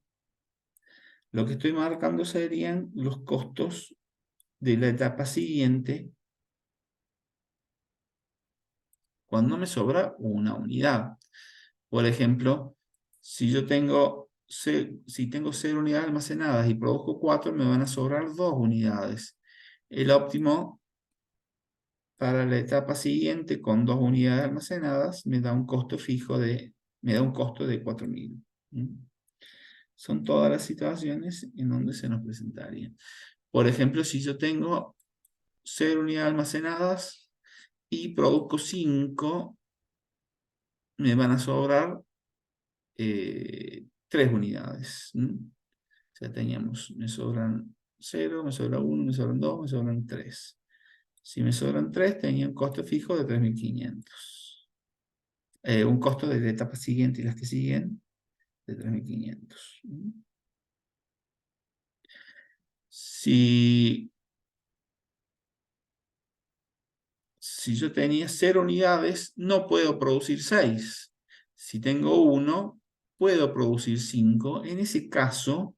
Lo que estoy marcando serían los costos de la etapa siguiente cuando me sobra una unidad. Por ejemplo, si tengo 0 unidades almacenadas y produzco 4, me van a sobrar 2 unidades. El óptimo para la etapa siguiente con 2 unidades almacenadas me da un costo fijo me da un costo de 4.000. Son todas las situaciones en donde se nos presentaría. Por ejemplo, si yo tengo 0 unidades almacenadas y produzco 5, me van a sobrar 3 unidades. O sea, me sobran 0, me sobra 1, me sobran 2, me sobran 3. Si me sobran 3, tenía un costo fijo de 3.500. Un costo de la etapa siguiente y las que siguen de 3.500. Si yo tenía 0 unidades, no puedo producir 6. Si tengo 1, puedo producir 5. En ese caso,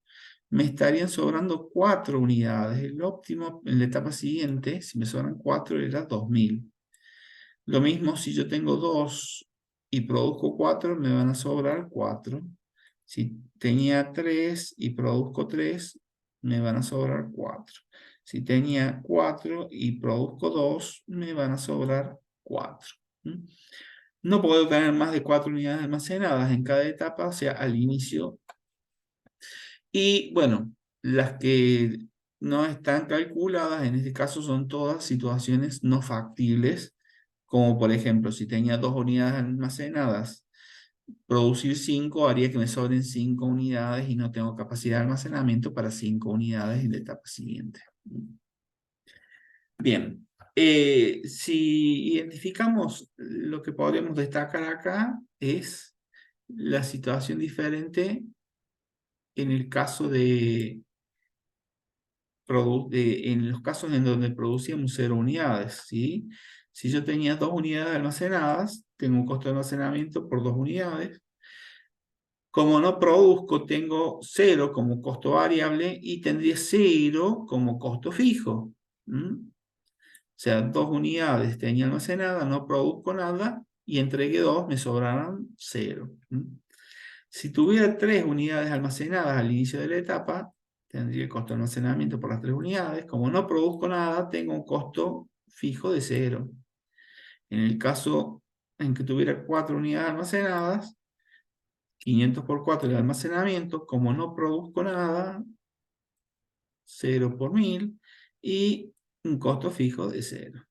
me estarían sobrando 4 unidades. El óptimo en la etapa siguiente, si me sobran 4, era 2.000. Lo mismo si yo tengo 2 y produzco 4, me van a sobrar 4. Si tenía 3 y produzco 3, me van a sobrar 4. Si tenía 4 y produzco 2, me van a sobrar 4. No puedo tener más de 4 unidades almacenadas en cada etapa, o sea, al inicio. Y bueno, las que no están calculadas, en este caso son todas situaciones no factibles, como por ejemplo, si tenía 2 unidades almacenadas, producir 5 haría que me sobren 5 unidades y no tengo capacidad de almacenamiento para 5 unidades en la etapa siguiente. Bien, si identificamos lo que podríamos destacar acá es la situación diferente en el caso en los casos en donde producíamos 0 unidades, ¿sí? Si yo tenía 2 unidades almacenadas, tengo un costo de almacenamiento por 2 unidades. Como no produzco, tengo 0 como costo variable y tendría 0 como costo fijo. O sea, 2 unidades tenía almacenadas, no produzco nada y entregué 2, me sobrarán 0. Si tuviera 3 unidades almacenadas al inicio de la etapa, tendría el costo de almacenamiento por las 3 unidades. Como no produzco nada, tengo un costo fijo de 0. En el caso en que tuviera 4 unidades almacenadas, 500 por 4 de almacenamiento, como no produzco nada, 0 por 1000 y un costo fijo de 0.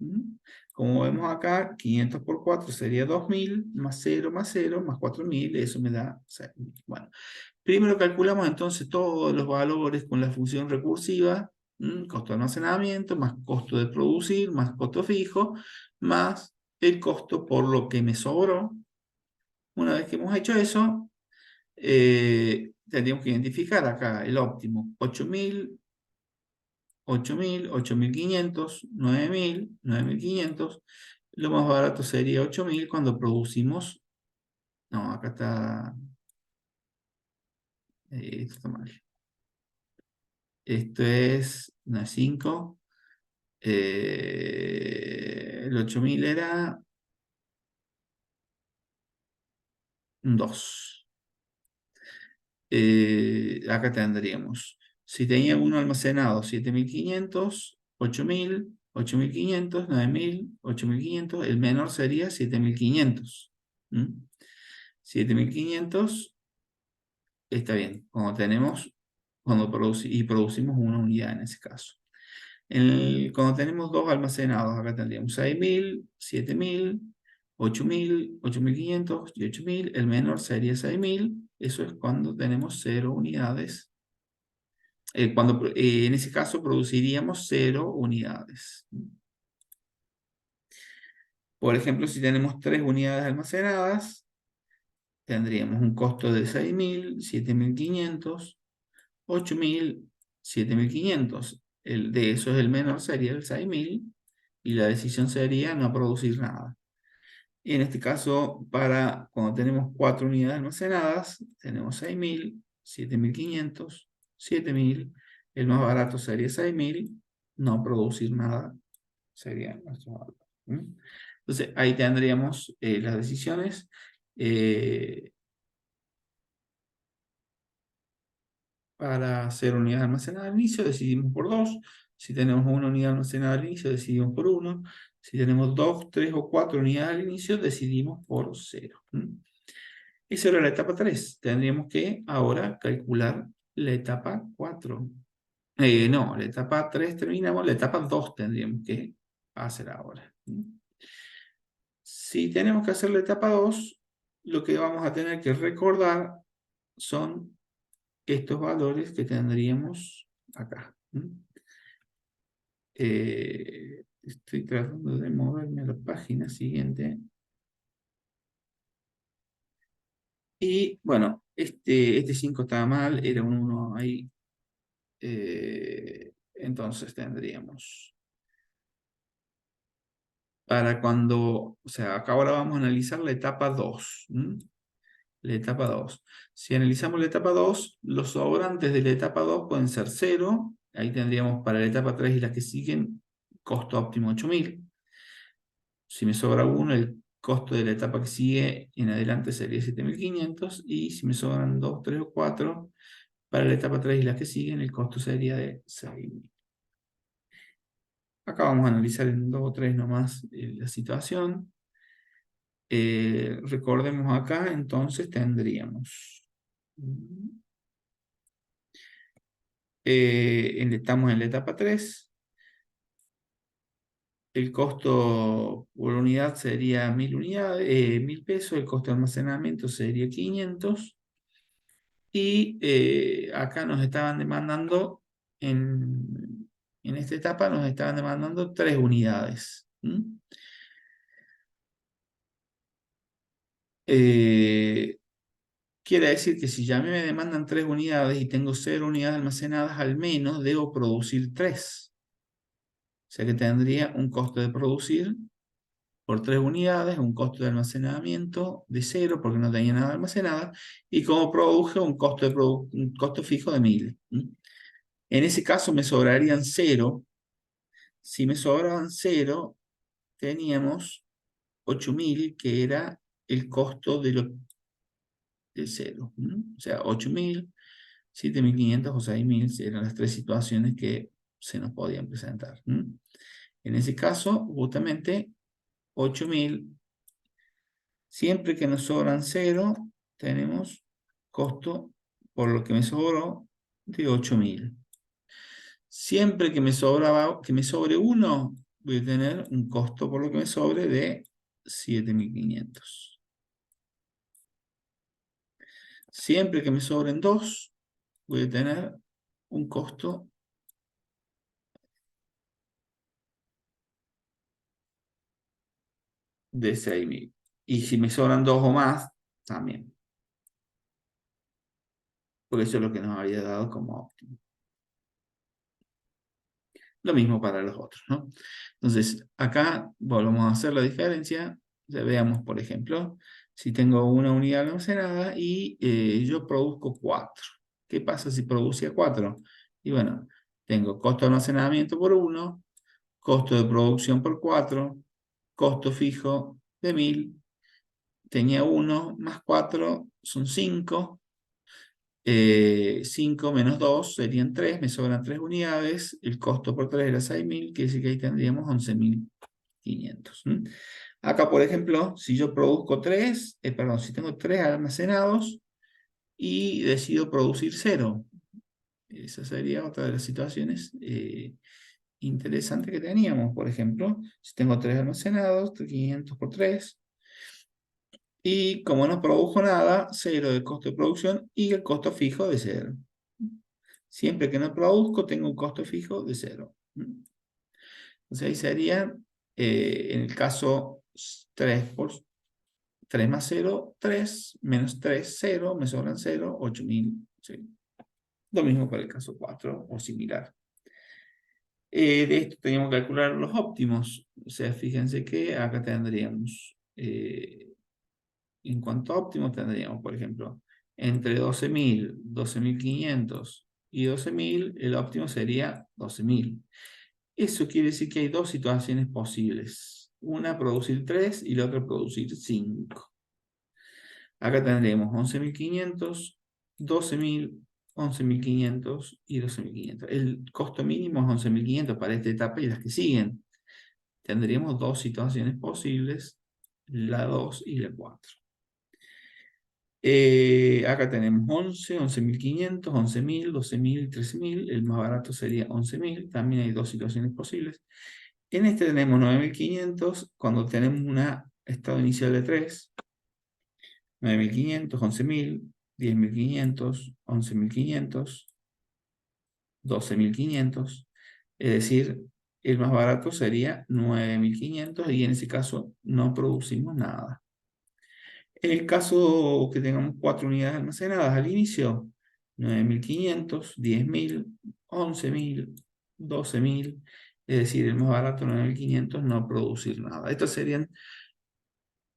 Como vemos acá, 500 por 4 sería 2000, más 0 más 0, más 4000, eso me da 6000. Bueno, primero calculamos entonces todos los valores con la función recursiva, costo de almacenamiento, más costo de producir, más costo fijo, más el costo por lo que me sobró. Una vez que hemos hecho eso, tendríamos que identificar acá el óptimo: 8000, 8000, 8500, 9000, 9500. Lo más barato sería 8000 cuando producimos. No, acá está. Esto está mal. Esto es una 5. El 8000 era un 2. Acá tendríamos, si tenía uno almacenado, 7500, 8000, 8500, 9000, 8500. El menor sería 7500. 7500 está bien, producimos una unidad en ese caso. Cuando tenemos 2 almacenados, acá tendríamos 6000, 7000, 8000, 8500 y 8000. El menor sería 6000. Eso es cuando tenemos 0 unidades. En ese caso produciríamos 0 unidades. Por ejemplo, si tenemos 3 unidades almacenadas, tendríamos un costo de 6000, 7500, 8000, 7500. El de eso es el menor, sería el 6000, y la decisión sería no producir nada. Y en este caso, cuando tenemos 4 unidades almacenadas, tenemos 6000, 7500, 7000. El más barato sería 6000, no producir nada sería nuestro valor. Entonces, ahí tendríamos las decisiones. Para hacer unidad almacenada al inicio, decidimos por 2. Si tenemos una unidad almacenada al inicio, decidimos por 1. Si tenemos 2, 3 o 4 unidades al inicio, decidimos por 0. Esa era la etapa 3. Tendríamos que ahora calcular la etapa 4. No, la etapa 3 terminamos, la etapa 2 tendríamos que hacer ahora. Si tenemos que hacer la etapa 2, lo que vamos a tener que recordar son estos valores que tendríamos acá. Estoy tratando de moverme a la página siguiente. Y bueno, este 5 estaba mal, era un 1 ahí. Entonces tendríamos para cuando, o sea, acá ahora vamos a analizar la etapa 2. La etapa 2. Si analizamos la etapa 2, los sobrantes de la etapa 2 pueden ser 0. Ahí tendríamos para la etapa 3 y las que siguen, costo óptimo 8000. Si me sobra 1, el costo de la etapa que sigue en adelante sería 7500. Y si me sobran 2, 3 o 4, para la etapa 3 y las que siguen, el costo sería de 6000. Acá vamos a analizar en 2 o 3 nomás la situación. Recordemos acá, entonces tendríamos Estamos en la etapa 3. El costo por unidad sería 1000 unidades, 1000 pesos. El costo de almacenamiento sería 500. Y acá nos estaban demandando, en esta etapa nos estaban demandando 3 unidades. Quiere decir que si ya me demandan 3 unidades y tengo 0 unidades almacenadas, al menos debo producir 3. O sea que tendría un costo de producir por 3 unidades, un costo de almacenamiento de 0 porque no tenía nada almacenada, y como produje un costo fijo de 1000. En ese caso me sobrarían 0. Si me sobraban 0, teníamos 8000, que era el costo de 0. O sea, 8000, 7500 o 6000 eran las 3 situaciones que se nos podían presentar. En ese caso, justamente, 8000, siempre que nos sobran 0, tenemos costo por lo que me sobró de 8000. Siempre que me sobre 1, voy a tener un costo por lo que me sobre de 7500. Siempre que me sobren 2, voy a tener un costo de 6000. Y si me sobran 2 o más, también. Porque eso es lo que nos había dado como óptimo. Lo mismo para los otros, ¿no? Entonces, acá volvemos a hacer la diferencia. Ya veamos, por ejemplo, si tengo una unidad almacenada y yo produzco 4. ¿Qué pasa si producía 4? Y bueno, tengo costo de almacenamiento por 1, costo de producción por 4, costo fijo de 1000. Tenía 1 más 4 son 5. 5 menos 2 serían 3, me sobran 3 unidades, el costo por 3 era 6000, quiere decir que ahí tendríamos 11500. Acá, por ejemplo, si yo produzco 3, perdón, si tengo 3 almacenados y decido producir 0, esa sería otra de las situaciones interesantes que teníamos. Por ejemplo, si tengo 3 almacenados, 500 por 3, y como no produjo nada, 0 de costo de producción y el costo fijo de 0. Siempre que no produzco, tengo un costo fijo de 0. Entonces ahí sería, en el caso 3 más 0, 3, menos 3, 0, me sobran 0, 8000. ¿Sí? Lo mismo para el caso 4 o similar. De esto teníamos que calcular los óptimos. O sea, fíjense que acá tendríamos, en cuanto a óptimos, tendríamos, por ejemplo, entre 12.000, 12.500 y 12.000, el óptimo sería 12.000. Eso quiere decir que hay 2 situaciones posibles. Una, producir 3 y la otra, producir 5. Acá tendremos 11.500, 12.000, 11.500 y 12.500. El costo mínimo es 11.500 para esta etapa y las que siguen. Tendríamos 2 situaciones posibles, la 2 y la 4. Acá tenemos 11, 11.500, 11.000, 12.000 y 13.000. El más barato sería 11.000. También hay 2 situaciones posibles. En este tenemos 9.500 cuando tenemos un estado inicial de 3. 9.500, 11.000, 10.500, 11.500, 12.500. Es decir, el más barato sería 9.500 y en ese caso no producimos nada. En el caso que tengamos 4 unidades almacenadas al inicio, 9.500, 10.000, 11.000, 12.000, es decir, el más barato 9.500, no producir nada. Estas serían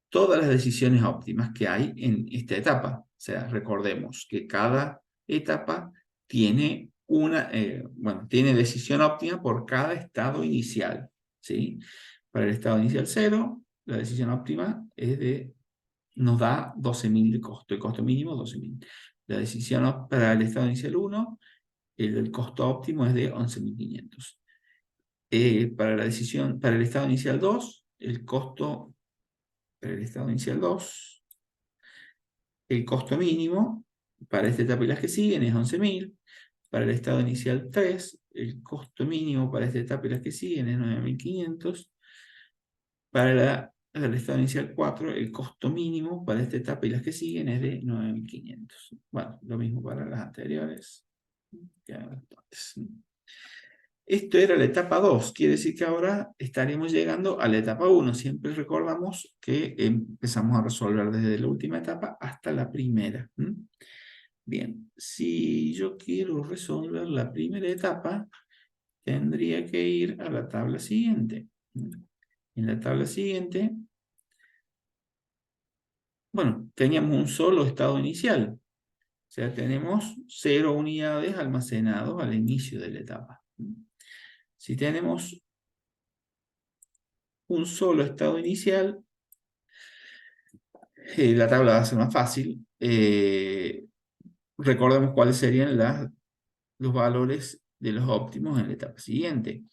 todas las decisiones óptimas que hay en esta etapa. O sea, recordemos que cada etapa tiene tiene decisión óptima por cada estado inicial, ¿sí? Para el estado inicial 0, la decisión óptima nos da 12.000 de costo, el costo mínimo 12.000. La decisión para el estado inicial 1, el costo óptimo es de 11.500. Para el estado inicial 2, el costo para el estado inicial 2, el costo mínimo para esta etapa y las que siguen es 11.000. Para el estado inicial 3, el costo mínimo para esta etapa y las que siguen es 9.500. Para el estado inicial 4, el costo mínimo para esta etapa y las que siguen es de 9.500. Bueno, lo mismo para las anteriores. Esto era la etapa 2, quiere decir que ahora estaremos llegando a la etapa 1. Siempre recordamos que empezamos a resolver desde la última etapa hasta la primera. Bien, si yo quiero resolver la primera etapa, tendría que ir a la tabla siguiente. En la tabla siguiente, bueno, teníamos un solo estado inicial. O sea, tenemos 0 unidades almacenados al inicio de la etapa. Si tenemos un solo estado inicial, la tabla va a ser más fácil. Recordemos cuáles serían los valores de los óptimos en la etapa siguiente.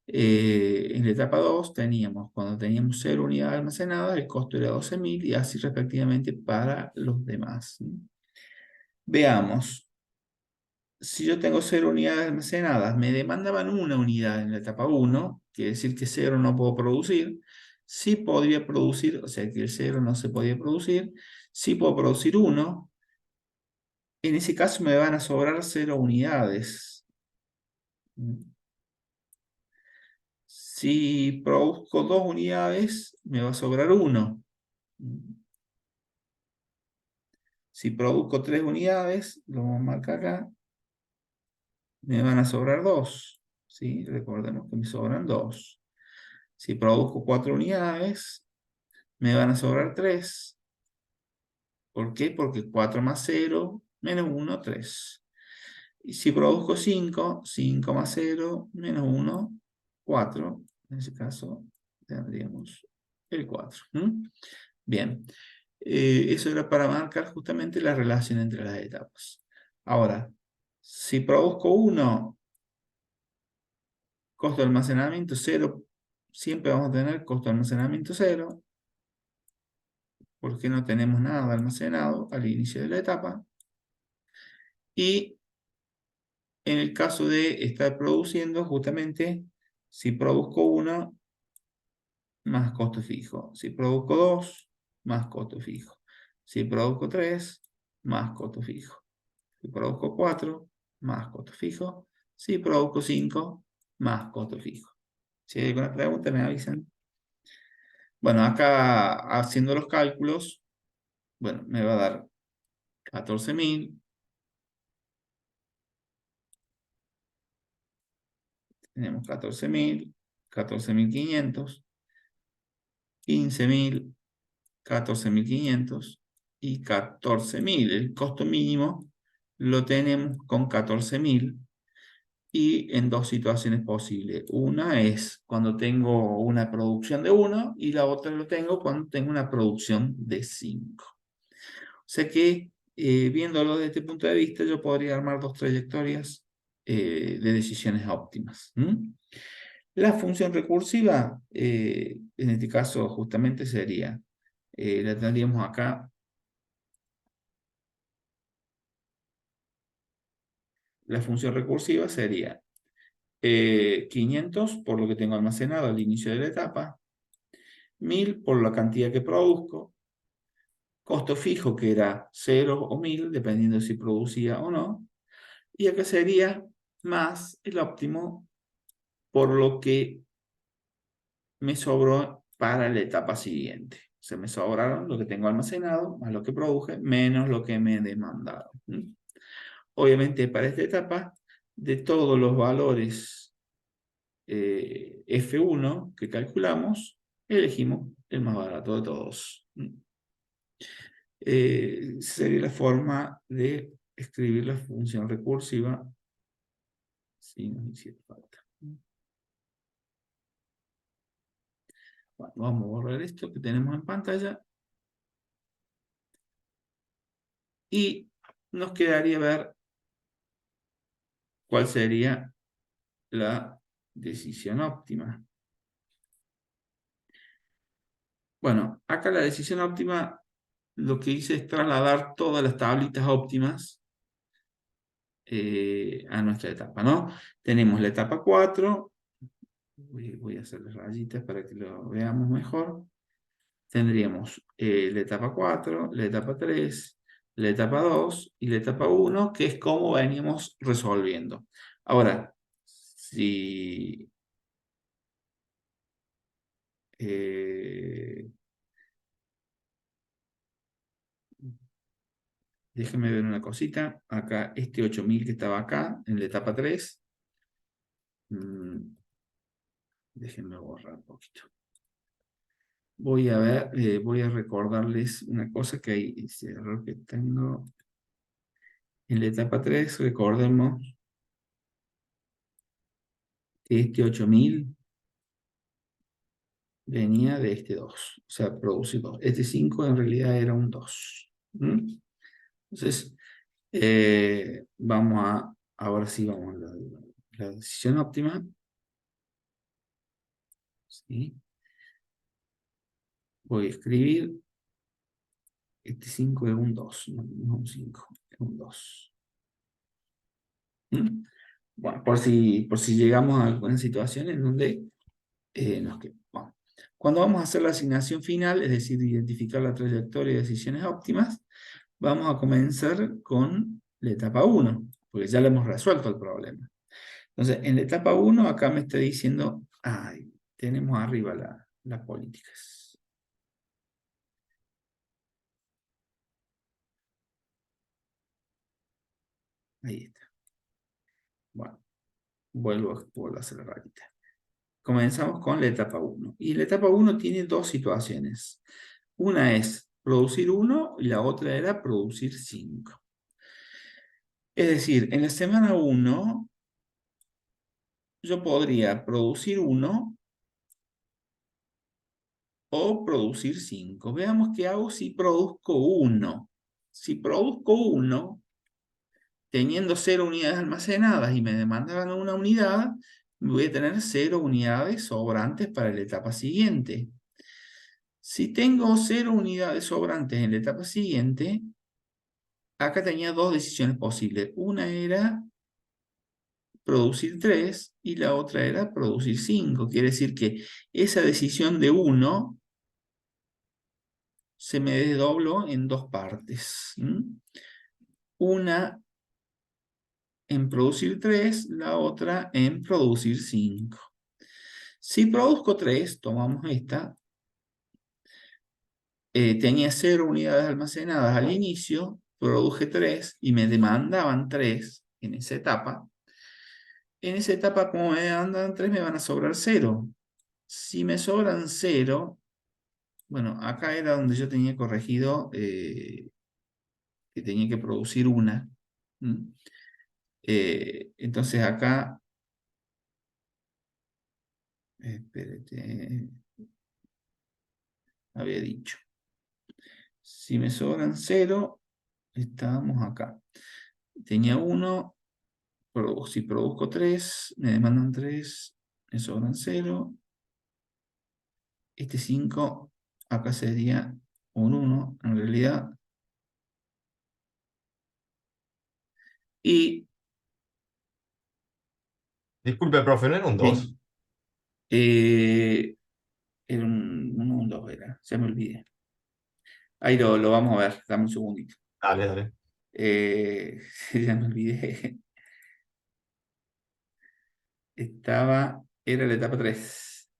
En la etapa 2 teníamos, cuando teníamos 0 unidades almacenadas, el costo era 12.000 y así respectivamente para los demás. Veamos. Si yo tengo 0 unidades almacenadas, me demandaban una unidad en la etapa 1, quiere decir que 0 no puedo producir. Sí podría producir, o sea que el 0 no se podía producir. Sí puedo producir 1. En ese caso me van a sobrar 0 unidades. Si produzco 2 unidades, me va a sobrar 1. Si produzco 3 unidades, lo vamos a marcar acá, me van a sobrar 2. ¿Sí? Recordemos que me sobran 2. Si produzco 4 unidades, me van a sobrar 3. ¿Por qué? Porque 4 más 0 menos 1, 3. Y si produzco 5, 5 más 0 menos 1, 4. En ese caso tendríamos el 4. Bien. Eso era para marcar justamente la relación entre las etapas. Ahora, si produzco 1, costo de almacenamiento 0, siempre vamos a tener costo de almacenamiento 0, porque no tenemos nada almacenado al inicio de la etapa. Y en el caso de estar produciendo, justamente, si produzco 1, más costo fijo. Si produzco 2, más costo fijo. Si produzco 3, más costo fijo. Si produzco 4, más costo fijo. Si produzco 5, más costo fijo. Si hay alguna pregunta, me avisan. Bueno, acá haciendo los cálculos, bueno, me va a dar 14.000. Tenemos 14.000, 14.500, 15.000, 14.500 y 14.000. El costo mínimo lo tenemos con 14.000 y en dos situaciones posibles. Una es cuando tengo una producción de 1 y la otra lo tengo cuando tengo una producción de 5. O sea que, viéndolo desde este punto de vista, yo podría armar dos trayectorias de decisiones óptimas. La función recursiva, en este caso justamente sería, la tendríamos acá, la función recursiva sería 500 por lo que tengo almacenado al inicio de la etapa, 1.000 por la cantidad que produzco, costo fijo que era 0 o 1.000, dependiendo si producía o no, y acá sería más el óptimo por lo que me sobró para la etapa siguiente. O sea, me sobraron lo que tengo almacenado, más lo que produje, menos lo que me demandaron. Obviamente, para esta etapa, de todos los valores F1 que calculamos, elegimos el más barato de todos. Sería la forma de escribir la función recursiva si nos hiciera falta. Bueno, vamos a borrar esto que tenemos en pantalla y nos quedaría ver cuál sería la decisión óptima. Bueno, acá la decisión óptima lo que hice es trasladar todas las tablitas óptimas a nuestra etapa, ¿no? Tenemos la etapa 4. Voy a hacer las rayitas para que lo veamos mejor. Tendríamos la etapa 4, la etapa 3, la etapa 2 y la etapa 1, que es como veníamos resolviendo. Ahora, si... déjenme ver una cosita. Acá, este 8000 que estaba acá, en la etapa 3. Déjenme borrar un poquito. Voy a ver, voy a recordarles una cosa que hay, ese error que tengo. En la etapa 3, recordemos que este 8000 venía de este 2, o sea, produce 2. Este 5 en realidad era un 2. Entonces, vamos a, ahora sí vamos a la decisión óptima. ¿Sí? Voy a escribir, este 5 es un 2, no, no es un 5, es un 2. Bueno, por si llegamos a alguna situación en donde bueno. Cuando vamos a hacer la asignación final, es decir, identificar la trayectoria de decisiones óptimas, vamos a comenzar con la etapa 1, porque ya le hemos resuelto el problema. Entonces, en la etapa 1, acá me está diciendo, ay, tenemos arriba las políticas. Ahí está. Bueno, vuelvo a hacer la rayita. Comenzamos con la etapa 1. Y la etapa 1 tiene dos situaciones. Una es producir 1 y la otra era producir 5. Es decir, en la semana 1 yo podría producir 1 o producir 5. Veamos qué hago si produzco 1. Si produzco 1, teniendo 0 unidades almacenadas y me demandaban una unidad, voy a tener 0 unidades sobrantes para la etapa siguiente. Si tengo 0 unidades sobrantes en la etapa siguiente, acá tenía dos decisiones posibles. Una era producir 3 y la otra era producir 5. Quiere decir que esa decisión de 1 se me desdobló en dos partes. Una en producir 3, la otra en producir 5. Si produzco 3, tomamos esta, tenía 0 unidades almacenadas al inicio, produje 3 y me demandaban 3 en esa etapa. En esa etapa, como me demandaban 3, me van a sobrar 0. Si me sobran 0, bueno, acá era donde yo tenía corregido que tenía que producir una. Entonces acá, espérate, había dicho. Si me sobran 0, estábamos acá. Tenía 1, si produzco 3, me demandan 3, me sobran 0. Este 5, acá sería un 1, en realidad. Y Disculpe, profe, ¿no era un 2? sí, eh, era un 1, un 2 era, ya me olvidé. Ahí lo vamos a ver, dame un segundito. Dale, dale. Ya me olvidé. Era la etapa 3.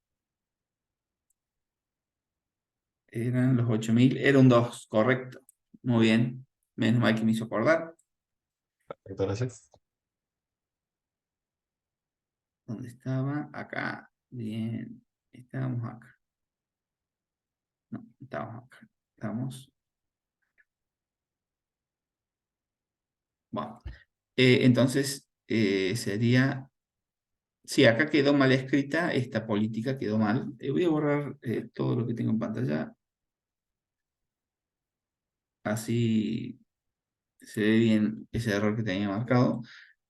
Eran los 8000, era un 2, correcto. Muy bien. Menos mal que me hizo acordar. Perfecto, gracias. ¿Dónde estaba? Acá. Bien. Estábamos acá. No, estábamos acá. Estamos. Bueno. Entonces, sería... Sí, acá quedó mal escrita. Esta política quedó mal. Voy a borrar todo lo que tengo en pantalla. Así se ve bien ese error que tenía marcado.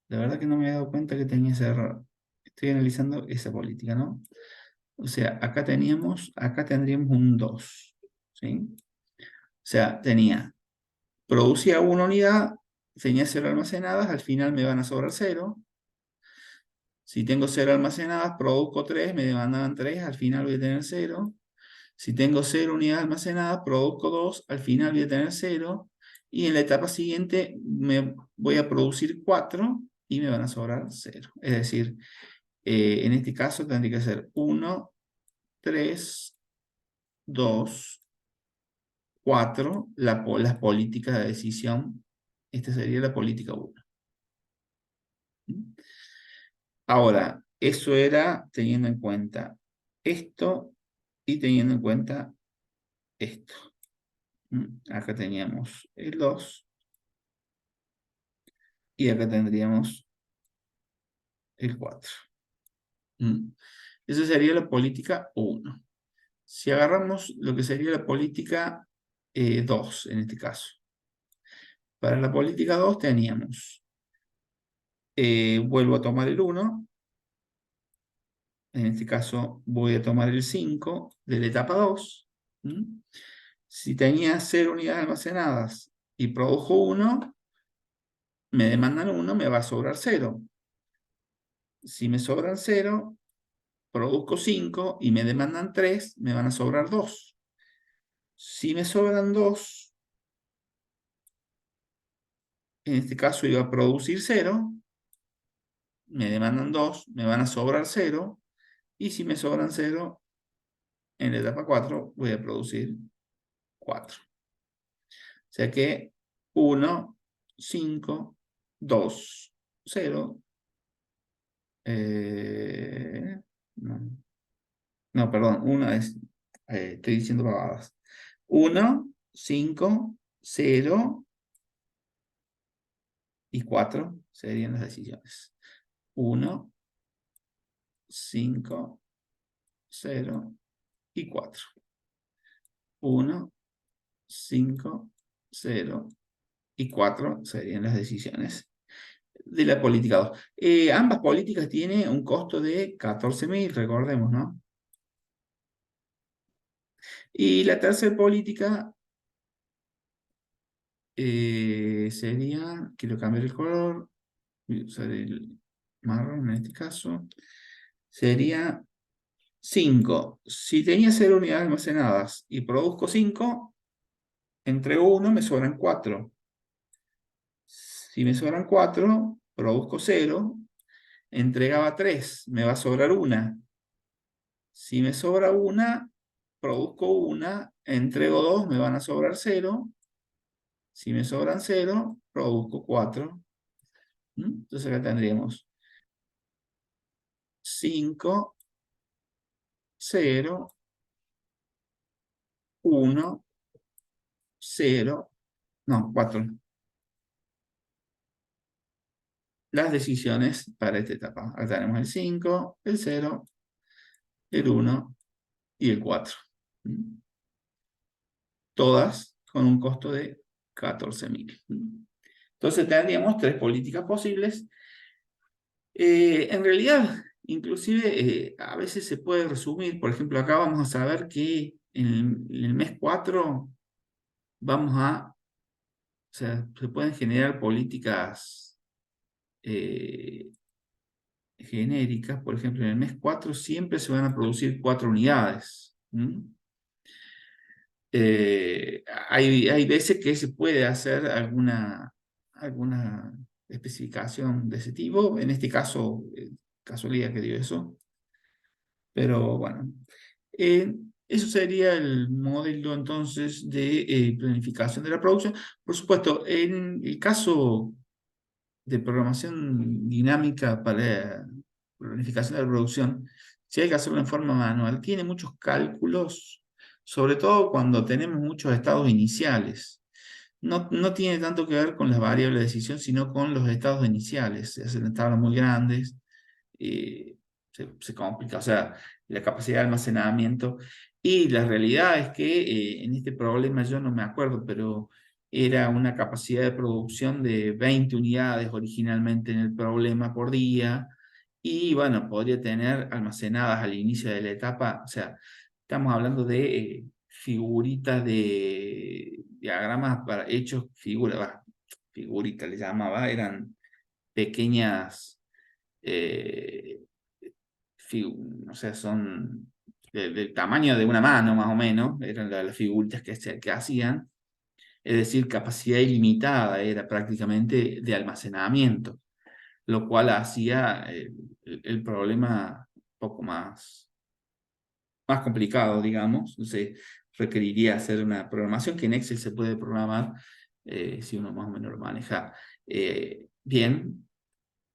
La verdad que no me he dado cuenta que tenía ese error. Estoy analizando esa política, ¿no? O sea, acá tendríamos un 2. ¿Sí? O sea, producía una unidad, tenía 0 almacenadas, al final me van a sobrar 0. Si tengo 0 almacenadas, produzco 3, me demandaban 3, al final voy a tener 0. Si tengo 0 unidades almacenadas, produzco 2, al final voy a tener 0. Y en la etapa siguiente me voy a producir 4 y me van a sobrar 0. Es decir, en este caso tendría que ser 1, 3, 2, 4, las políticas de decisión. Esta sería la política 1. Ahora, eso era teniendo en cuenta esto y teniendo en cuenta esto. Acá teníamos el 2 y acá tendríamos el 4. Eso sería la política 1. Si agarramos lo que sería la política 2, en este caso. Para la política 2 teníamos, vuelvo a tomar el 1, en este caso voy a tomar el 5 de la etapa 2. Si tenía 0 unidades almacenadas y produjo 1, me demandan 1, me va a sobrar 0. Si me sobran 0, produzco 5 y me demandan 3, me van a sobrar 2. Si me sobran 2, en este caso iba a producir 0, me demandan 2, me van a sobrar 0, y si me sobran 0, en la etapa 4 voy a producir 4. O sea que 1, 5, 2, 0. No, no, perdón, 1 es, estoy diciendo pavadas. 1, 5, 0 y 4 serían las decisiones. 1, 5, 0 y 4. 1, 5, 0 y 4 serían las decisiones de la política 2. Ambas políticas tienen un costo de 14.000, recordemos, ¿no? Y la tercera política sería, quiero cambiar el color, voy a usar el marrón en este caso, sería 5. Si tenía 0 unidades almacenadas y produzco 5, entrego 1, me sobran 4. Si me sobran 4, produzco 0, entregaba 3, me va a sobrar 1. Si me sobra 1, produzco 1, entrego 2, me van a sobrar 0. Si me sobran 0, produzco 4. Entonces acá tendríamos 5, 0, 1, 0, no, 4. Las decisiones para esta etapa. Acá tenemos el 5, el 0, el 1 y el 4. Todas con un costo de 14.000. Entonces tendríamos 3 políticas posibles. En realidad, inclusive, a veces se puede resumir. Por ejemplo, acá vamos a saber que en el mes 4 vamos a, o sea, se pueden generar políticas genéricas. Por ejemplo, en el mes 4 siempre se van a producir 4 unidades. Hay veces que se puede hacer alguna especificación de ese tipo. En este caso, casualidad que dio eso. Pero bueno, eso sería el modelo entonces de planificación de la producción. Por supuesto, en el caso de programación dinámica para planificación de la producción, si hay que hacerlo en forma manual, tiene muchos cálculos, sobre todo cuando tenemos muchos estados iniciales. No tiene tanto que ver con las variables de decisión, sino con los estados iniciales. Se hacen tablas muy grandes, eh, se complica, o sea, la capacidad de almacenamiento. Y la realidad es que en este problema yo no me acuerdo, pero era una capacidad de producción de 20 unidades originalmente en el problema por día, y bueno, podría tener almacenadas al inicio de la etapa, o sea, estamos hablando de figuritas de diagramas para hechos, figurita le llamaba, eran pequeñas, o sea, son del tamaño de una mano más o menos, eran las figuritas que hacían, es decir, capacidad ilimitada era prácticamente de almacenamiento, lo cual hacía el problema un poco más complicado, digamos. Entonces, requeriría hacer una programación que en Excel se puede programar si uno más o menos lo maneja bien,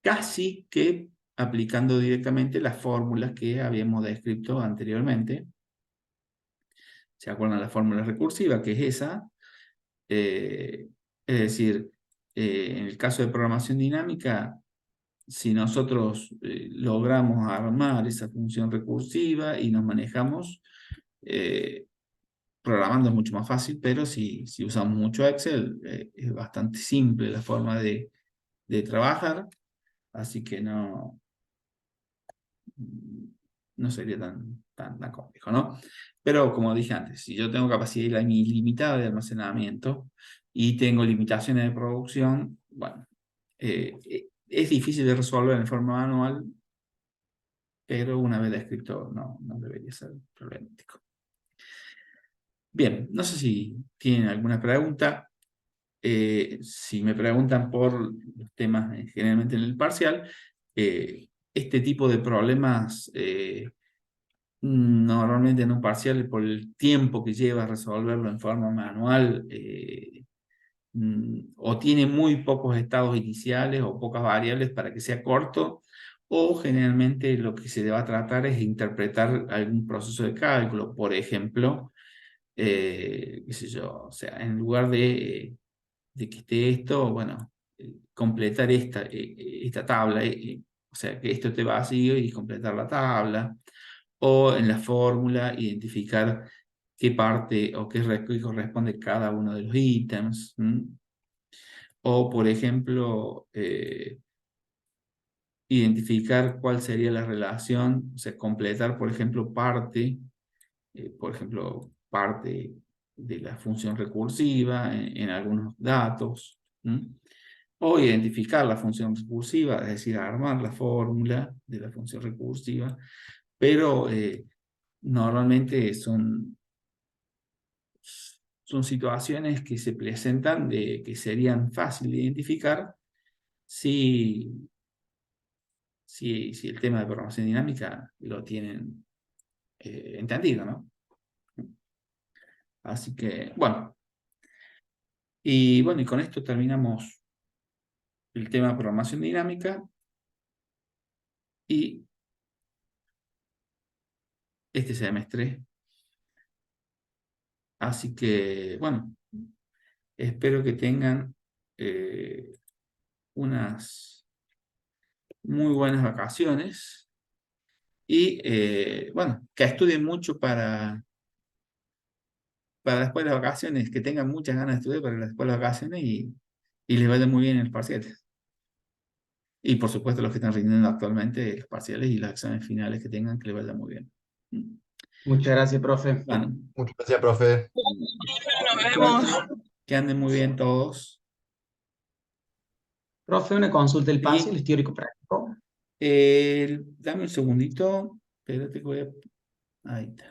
casi que aplicando directamente las fórmulas que habíamos descrito anteriormente. ¿Se acuerdan la fórmula recursiva? Que es esa. Es decir, en el caso de programación dinámica, si nosotros logramos armar esa función recursiva y nos manejamos, programando es mucho más fácil, pero si usamos mucho Excel, es bastante simple la forma de trabajar, así que no sería tan complejo, ¿no? Pero como dije antes, si yo tengo capacidad ilimitada de almacenamiento y tengo limitaciones de producción, bueno, es difícil de resolver en forma manual, pero una vez descrito no debería ser problemático. Bien, no sé si tienen alguna pregunta. Si me preguntan por los temas generalmente en el parcial, este tipo de problemas normalmente en un parcial, por el tiempo que lleva a resolverlo en forma manual, o tiene muy pocos estados iniciales o pocas variables para que sea corto, o generalmente lo que se va a tratar es interpretar algún proceso de cálculo. Por ejemplo, qué sé yo, o sea, en lugar de que esté esto, bueno, completar esta tabla, o sea, que esto esté vacío y completar la tabla, o en la fórmula identificar qué parte o qué corresponde cada uno de los ítems. O, por ejemplo, identificar cuál sería la relación, o sea, completar, por ejemplo, parte de la función recursiva en algunos datos. O identificar la función recursiva, es decir, armar la fórmula de la función recursiva, pero normalmente son situaciones que se presentan que serían fáciles de identificar si el tema de programación dinámica lo tienen entendido, ¿no? Así que, bueno. Y bueno, y con esto terminamos el tema de programación dinámica y este semestre. Así que, bueno, espero que tengan unas muy buenas vacaciones y, bueno, que estudien mucho para después de las vacaciones, que tengan muchas ganas de estudiar para después de las vacaciones y les vaya muy bien en los parciales. Y por supuesto los que están rindiendo actualmente los parciales y los exámenes finales que tengan, que les vaya muy bien. Muchas gracias, profe. Bueno, Muchas gracias, profe. Nos vemos. que anden muy bien todos. Profe, una consulta del parcial, Sí. es teórico práctico. Dame un segundito. Espérate que voy a... Ahí está.